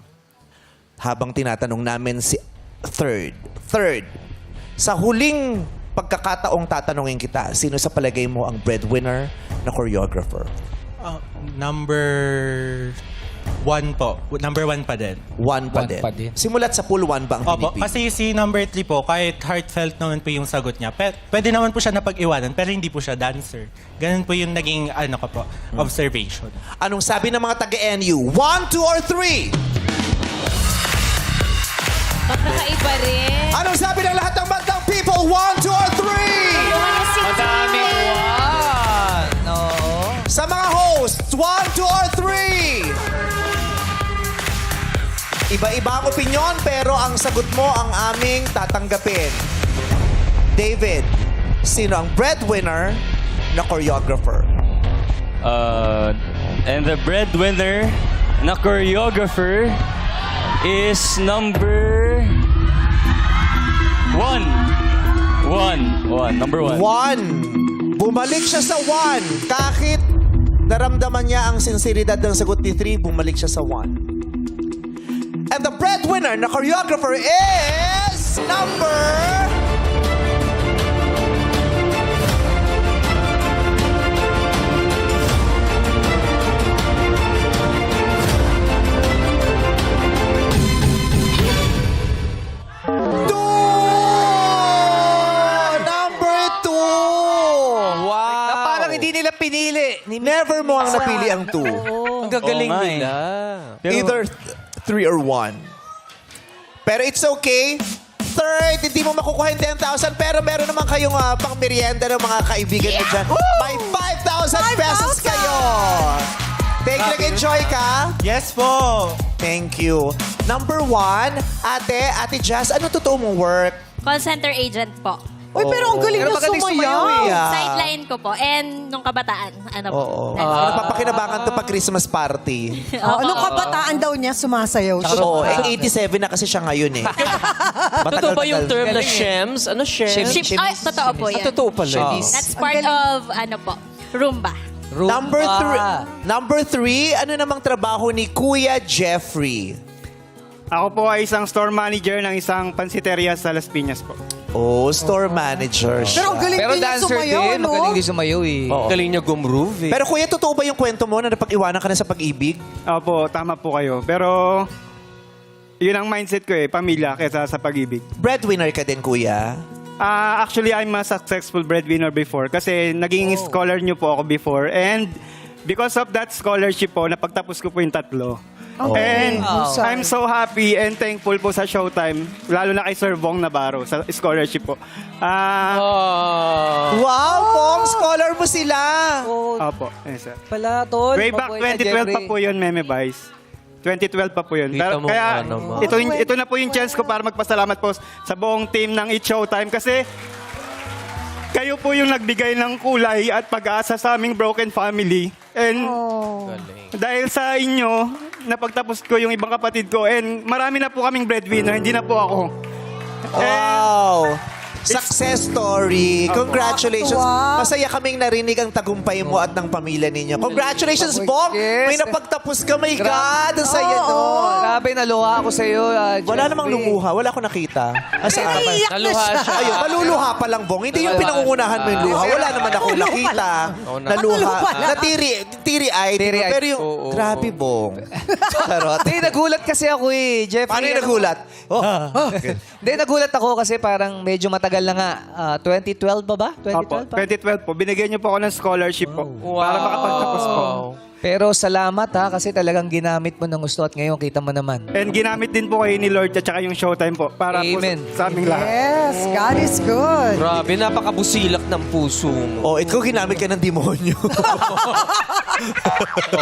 Habang tinatanong namin si third, sa huling pagkakataong tatanungin kita, sino sa palagay mo ang breadwinner na choreographer? Number 1 po. Number 1 pa din. 1 pa din. Simulat sa pool 1 ba ang Opo, pinipili? kasi si number 3 po, kahit heartfelt naman po yung sagot niya, pwede naman po siya napag-iwanan, pero hindi po siya dancer. Ganun po yung naging, observation. Anong sabi ng mga taga-NU? 1, 2, or 3? Magkakaiba rin. Anong sabi ng lahat ng bandang people? 1, 2, or 3? Madaming one. No. Sa mga hosts, 1, 2, or 3? Iba-iba ang opinyon, pero ang sagot mo ang aming tatanggapin. David, sino ang breadwinner na choreographer? And the breadwinner na choreographer is number 1. Number 1. 1. Bumalik siya sa 1. Kahit naramdaman niya ang sinseridad ng sagot ni 3, bumalik siya sa 1. And the breadwinner na choreographer is number... pinili. Never mo ang napili ang 2. Ang gagaling nila. Either 3 or 1. Pero it's okay. Third, hindi mo makukuha yung 10,000 pero meron naman kayong pang merienda ng mga kaibigan mo dyan. May 5,000 pesos kayo. Thank you. Nag-enjoy ka? Yes po. Thank you. Number 1, Ate Jazz, ano totoo mong work? Call center agent po. Uy, pero ang galing Pero na magaling sumayaw. Sideline ko po. And nung kabataan, ano po. Oo. That's- Napapakinabangan to pag Christmas party. Nung kabataan daw niya, sumasayaw siya. Oo, 87 na kasi siya ngayon eh. Totoo ba yung term na Galing eh. shems? Ano shems? Ship, ay, totoo po yan. Totoo pala. That's part of, ano po, Roomba. Number three, ano namang trabaho ni Kuya Jeffrey? Ako po ay isang store manager ng isang pansiteria sa Las Piñas po. Oh, store manager siya. Pero ang galing Pero din niya dancer sumayaw, din. no? Magaling din sumayaw eh. Galing niya gumroove eh. Pero kuya, totoo ba yung kwento mo na napag-iwanan ka na sa pag-ibig? Opo, tama po kayo. Pero yun ang mindset ko pamilya kaysa sa pag-ibig. Breadwinner ka din, kuya? Actually, I'm a successful breadwinner before kasi naging scholar niyo po ako before. And because of that scholarship po, napagtapos ko po yung 3. And I'm so happy and thankful po sa Showtime, lalo na kay Sir Bong Navarro sa scholarship po. Wow, Bong! Scholar mo sila! Opo, yes, sir. Pala, tol. Way back 2012 pa po yun, Meme Vice. 2012 pa po yun. Kita mo Kaya nga naman. ito na po yung chance ko para magpasalamat po sa buong team ng It's Showtime kasi kayo po yung nagbigay ng kulay at pag-asa sa aming broken family. And dahil sa inyo, napagtapos ko yung ibang kapatid ko and marami na po kaming breadwinner, hindi na po ako. Wow! Success story. Congratulations. Wow. Masaya kaming narinig ang tagumpay mo at ng pamilya ninyo. Congratulations, Bong! May napagtapos ka. My God! Ang saya nun. Grabe, naluha ako sa'yo. Wala namang lumuha. Wala akong nakita. Asa ka ba? Naluha siya. Ayun, maluluha pa lang, Bong. Hindi yung pinangungunahan mo yung luha. Wala naman akong nakita. Naluha. Teary-eyed. Teary-eyed. Pero yung, grabe, Bong. Charot. Hindi, nagulat kasi ako eh. Jeffrey, Paano yung nagulat? Hindi, nagulat ako kasi parang medyo matagal na nga. 2012 pa ba? 2012 Opo, pa? 2012 po. Binigyan niyo po ako ng scholarship po para makapagtapos po. Pero salamat ha, kasi talagang ginamit mo ng gusto at ngayon kita mo naman. And ginamit din po kayo ni Lord at saka yung Showtime po para po Amen. sa aming lahat. Yes, God is good. Grabe, napakabusilak ng puso mo. Oh, ikaw ginamit ka ng demonyo.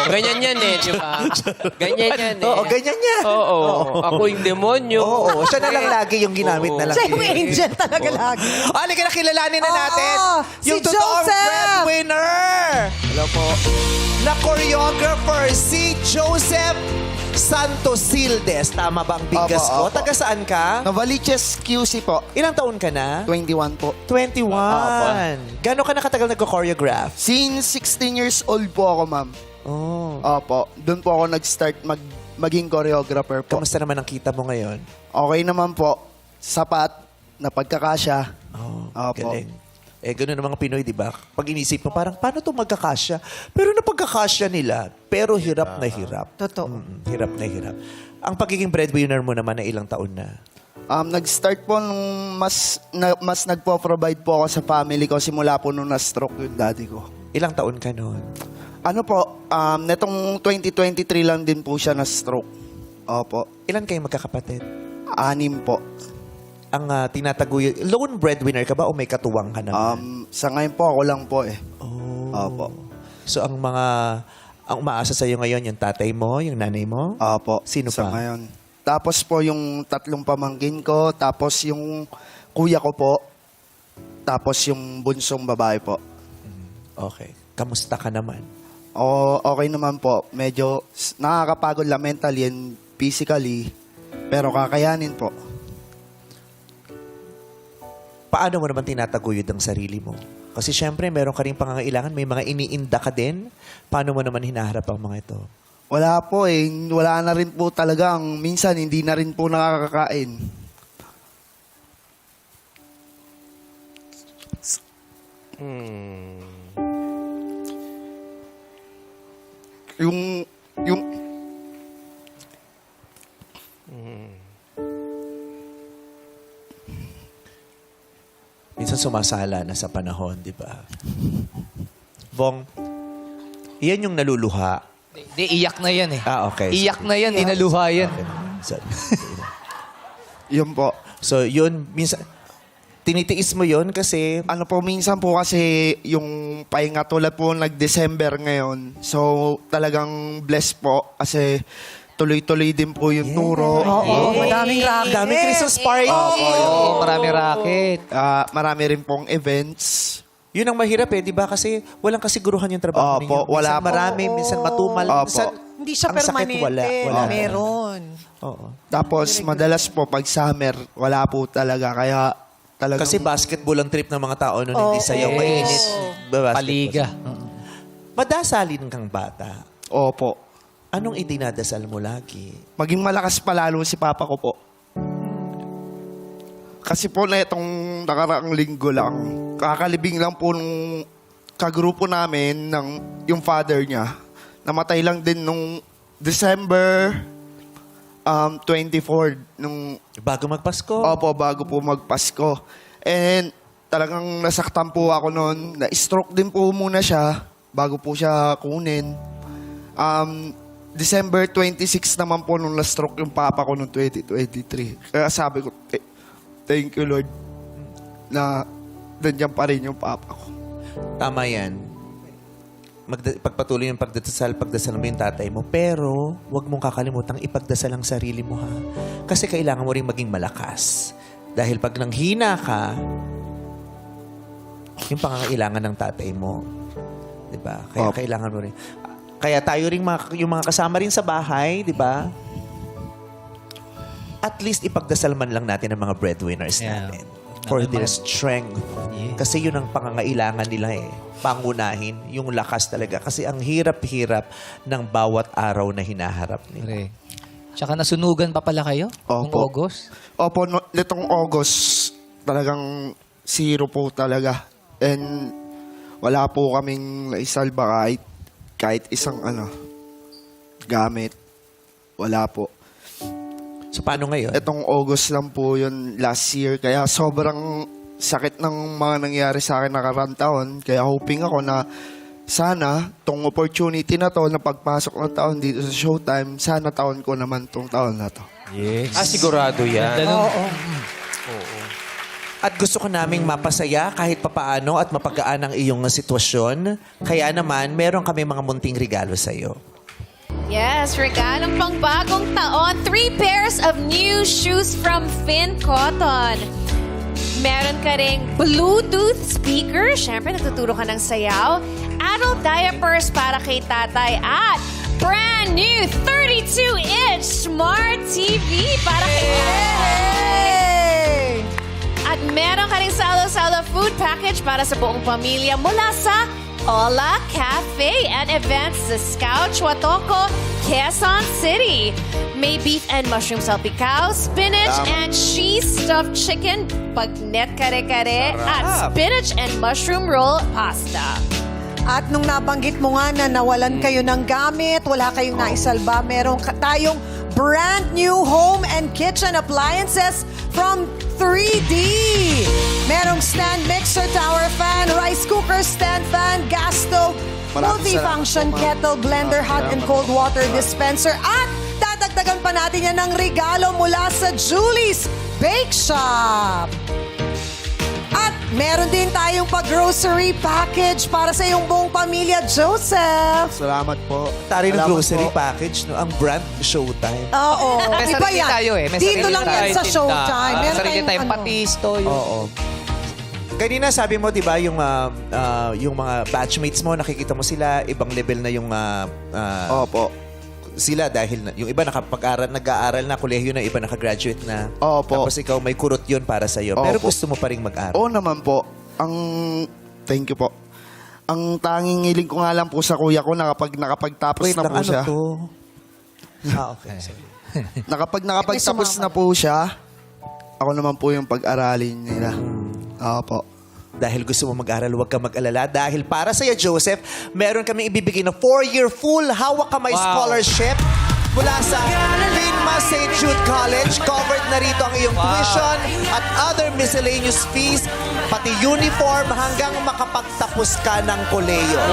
Ganyan yan eh, di ba? Ganyan yan eh. Oo, ganyan yan. Oo. Ako yung demonyo. Oo, siya na lang lagi yung ginamit na lang. Siya yung angel talaga lagi. Halika na, kilalanin na natin. Si Yung totoong Joseph! breadwinner. Hello po. Na choreographer, si Joseph Santosildes. Tama ba ang bigkas Opo, ko? opo. Taga saan ka? Novaliches QC po. Ilang taon ka na? 21 po. 21. Gano'n ka nakatagal nagko-choreograph? Since 16 years old po ako, ma'am. Oh. Opo. Doon po ako nag-start maging choreographer po. Kamusta naman ang kita mo ngayon? Okay naman po. Sapat. Napagkakasya. Oh, Opo. galing. Eh, gano'n ng mga Pinoy, di ba? Pag inisip mo, parang, paano ito magkakasya? Pero napagkakasya nila. Pero hirap na hirap. Totoo. Hirap na hirap. Ang pagiging breadwinner mo naman na ilang taon na? Nag-start po nung mas nagpo-provide po ako sa family ko simula po nung na-stroke yung daddy ko. Ilang taon ka noon? Ano po, netong 2023 lang din po siya na-stroke. Opo. Ilan kayong magkakapatid? 6 po. Ang tinataguyod, lone breadwinner ka ba o may katuwang ka naman? Sa ngayon po, ako lang po eh. Oh. Opo. So ang umaasa sa'yo ngayon, yung tatay mo, yung nanay mo? Opo. Sino sa pa? ngayon. Tapos po yung 3 pamangkin ko, tapos yung kuya ko po, tapos yung bunsong babae po. Okay. Kamusta ka naman? Okay naman po. Medyo nakakapagod lang mentally and physically, pero kakayanin po. Paano mo naman tinataguyod ang sarili mo? Kasi syempre, meron ka rin pangangailangan, may mga iniinda ka din. Paano mo naman hinaharap ang mga ito? Wala po eh. Wala na rin po talagang, minsan hindi na rin po nakakakain. Yung Minsan sumasala na sa panahon, di ba? Bong, iyan yung naluluha. Di, iyak na yan eh. Okay. Iyak na yan, inaluha yan. So, yun po. So, yun, minsan, tinitiis mo yun kasi... Ano po, minsan po kasi yung pahinga tulad po nag-December ngayon. So, talagang blessed po kasi tuloy-tuloy din po yung turo. Oo, madaming racket. Daming Christmas party. Oo, marami racket. Marami rin pong events. Yun ang mahirap di ba? Kasi walang kasiguruhan yung trabaho ninyo. Opo, wala minsan marami, minsan matumal. Opo. Minsan, Hindi siya ang sakit, permanente. wala. Meron. Oo. Tapos, madalas po, pag summer, wala po talaga. Kaya, talagang... Kasi basketball ang trip ng mga tao noon, hindi sayaw, mainit. Paliga. Madasalin kang bata. Opo. Anong idinadasal mo lagi? Maging malakas palalo si Papa ko po. Kasi po na itong nakaraang linggo lang, kakalibing lang po nung kagrupo namin ng yung father niya. Namatay lang din nung December 24. Nung, bago magpasko? Opo, bago po magpasko. And talagang nasaktan po ako noon. Na-stroke din po muna siya bago po siya kunin. December 26 naman po nung na-stroke yung papa ko noong 2023. Kaya sabi ko, thank you Lord na nandiyan pa rin yung papa ko. Tama yan. Pagpatuloy yung pagdasal mo yung tatay mo. Pero, huwag mong kakalimutang ipagdasal ang sarili mo, ha? Kasi kailangan mo rin maging malakas. Dahil pag nanghina ka, yung pangangailangan ng tatay mo. Diba? Kaya kailangan mo rin. Kaya tayo rin, yung mga kasama rin sa bahay, di ba? At least ipagdasal man lang natin ang mga breadwinners natin. For their strength. Kasi yun ang pangangailangan nila pangunahin, yung lakas talaga. Kasi ang hirap-hirap ng bawat araw na hinaharap nila. Tsaka nasunugan pa pala kayo? Noong August? Opo, nitong August, talagang zero po talaga. And wala po kaming naisalba kahit isang gamit. Wala po. So, paano ngayon? Itong August lang po yun last year. Kaya sobrang sakit ng mga nangyari sa akin nakaraan taon. Kaya hoping ako na sana tong opportunity na to na pagpasok ng taon dito sa Showtime, sana taon ko naman tong taon na to. Yes. Sigurado yan. Oo. At gusto ko naming mapasaya kahit papaano at mapagaan ang iyong sitwasyon. Kaya naman, meron kami mga munting regalo sa'yo. Yes, regalong pang bagong taon. 3 pairs of new shoes from Finn Cotton. Meron ka ring Bluetooth speaker. Siyempre, nagtuturo ka ng sayaw. Adult diapers para kay tatay. At brand new 32-inch Smart TV para kay tatay. At meron ka ring salo-salo food package para sa buong pamilya mula sa Ola Cafe and Events sa Scout, Huatoco, Quezon City. May beef and mushroom salpicao, spinach and cheese stuffed chicken, bagnet kare-kare, at spinach and mushroom roll pasta. At nung nabanggit mo nga na nawalan kayo ng gamit, wala kayong naisalba, meron tayong brand new home and kitchen appliances from 3D. Merong stand mixer, tower fan, rice cooker, stand fan, gas stove, multifunction kettle, blender, hot and cold water dispenser, at dadagdagan pa natin yan ng regalo mula sa Julie's Bake Shop. At meron din tayong pag-grocery package para sa iyong buong pamilya, Joseph. Salamat po. Tari ng Salamat grocery po. package, no? Ang brand Showtime. Oo. May Iba sarili yan. tayo May Dito sarili lang yan tayo sa tinda. Showtime. Meron Sarili tayong patis, toyo. Oo. Kanina sabi mo, di ba, yung mga batchmates mo, nakikita mo sila, ibang level na yung Opo. sila dahil yung iba nag-aaral na, kolehiyo na, iba nakagraduate na. Opo. Tapos ikaw may kurot yun para sa'yo. Pero Opo. gusto mo pa rin mag-aral. Oo naman po. Thank you po. Ang tanging hiling ko nga lang po sa kuya ko nakapagtapos Wait na lang, po siya. to? Okay. Sorry. Nakapagtapos na po siya, ako naman po yung pag-aralin nila. Opo. Dahil gusto mo mag-aral, huwag ka mag-alala. Dahil para sa'yo, Joseph, meron kaming ibibigay na 4-year full hawak kamay scholarship mula sa Linma St. Jude College. Covered na rito ang iyong tuition at other miscellaneous fees, pati uniform hanggang makapagtapos ka ng koleyo.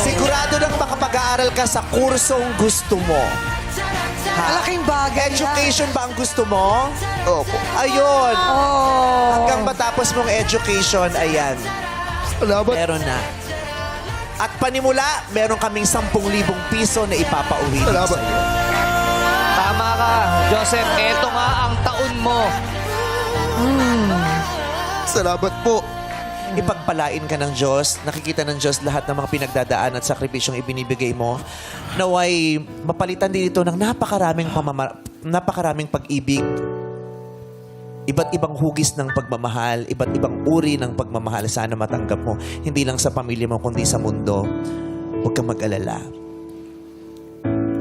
Sigurado nang makapag-aaral ka sa kursong gusto mo. Malaking bagay Education ba ang gusto mo? Opo. Ayun. Hanggang matapos mong education, ayan. Salamat. Meron na. At panimula, meron kaming 10,000 piso na ipapauwi Salamat. sa'yo. ka, Joseph. Eto nga ang taon mo. Salamat po. Ipagpalain ka ng Diyos, nakikita ng Diyos lahat ng mga pinagdadaan at sakripisyong ibinibigay mo. Naway mapalitan din ito ng napakaraming pag-ibig. Iba't ibang hugis ng pagmamahal, iba't ibang uri ng pagmamahal. Sana matanggap mo, hindi lang sa pamilya mo, kundi sa mundo. Huwag kang mag-alala.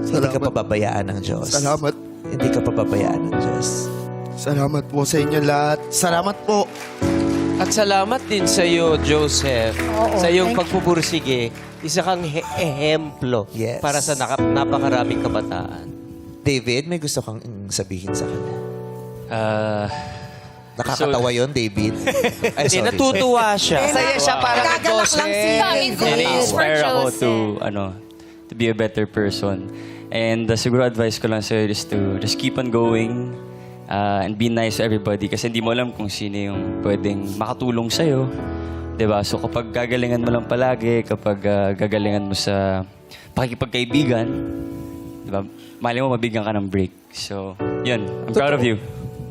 Hindi ka pababayaan ng Diyos. Salamat. Hindi ka pababayaan ng Diyos. Salamat po sa inyo lahat. Salamat po. At salamat din sa iyo, Joseph. Sa iyong thank pagpupursige. Isa kang ehemplo Yes. para sa napakaraming kabataan. David, may gusto kang sabihin sa kanya. Nakakatawa yon David. Ay, Hindi, sorry. natutuwa siya. Masaya siya para kay Nagagalak lang si Joseph. David. Na-inspire ako Joseph. to be a better person. And siguro advice ko lang sa'yo is to just keep on going and be nice to everybody kasi hindi mo alam kung sino yung pwedeng makatulong sa'yo. Diba? So kapag gagalingan mo lang palagi, kapag gagalingan mo sa pakikipagkaibigan, diba? Mali mo, mabigyan ka ng break. So, yun. I'm proud of you.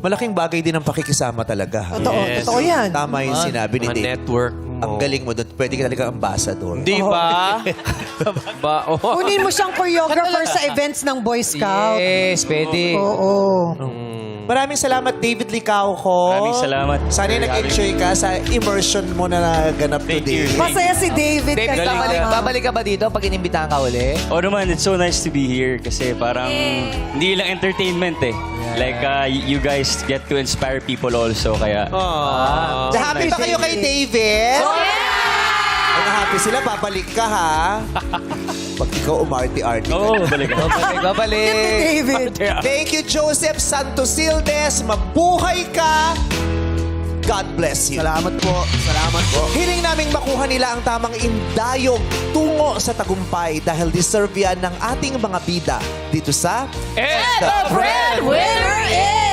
Malaking bagay din ang pakikisama talaga. Totoo yan. Tama yung sinabi ni Mga Dave. network mo. Ang galing mo doon. Pwede ka talaga ambassador. Di ba? Kunin mo siyang choreographer sa events ng Boy Scout. Yes, pwede. Oo. Maraming salamat, David Licao ko. Maraming salamat. Sana nag-enjoy ka sa immersion mo na naganap today. Masaya si David. David, babalik ka ba dito pag inimbitahan ka uli? Oh naman, it's so nice to be here kasi parang hindi lang entertainment eh. Like, you guys get to inspire people also, kaya... Happy ba kayo kay David? Kung happy sila, babalik ka ha. Pag ikaw umarte-arte ka. Oo, balik ako. Babalik. David. Thank you, Joseph Santosildes. Mabuhay ka. God bless you. Salamat po. Salamat po. Hiling naming makuha nila ang tamang indayog tungo sa tagumpay dahil deserve yan ng ating mga bida dito sa The breadwinner is...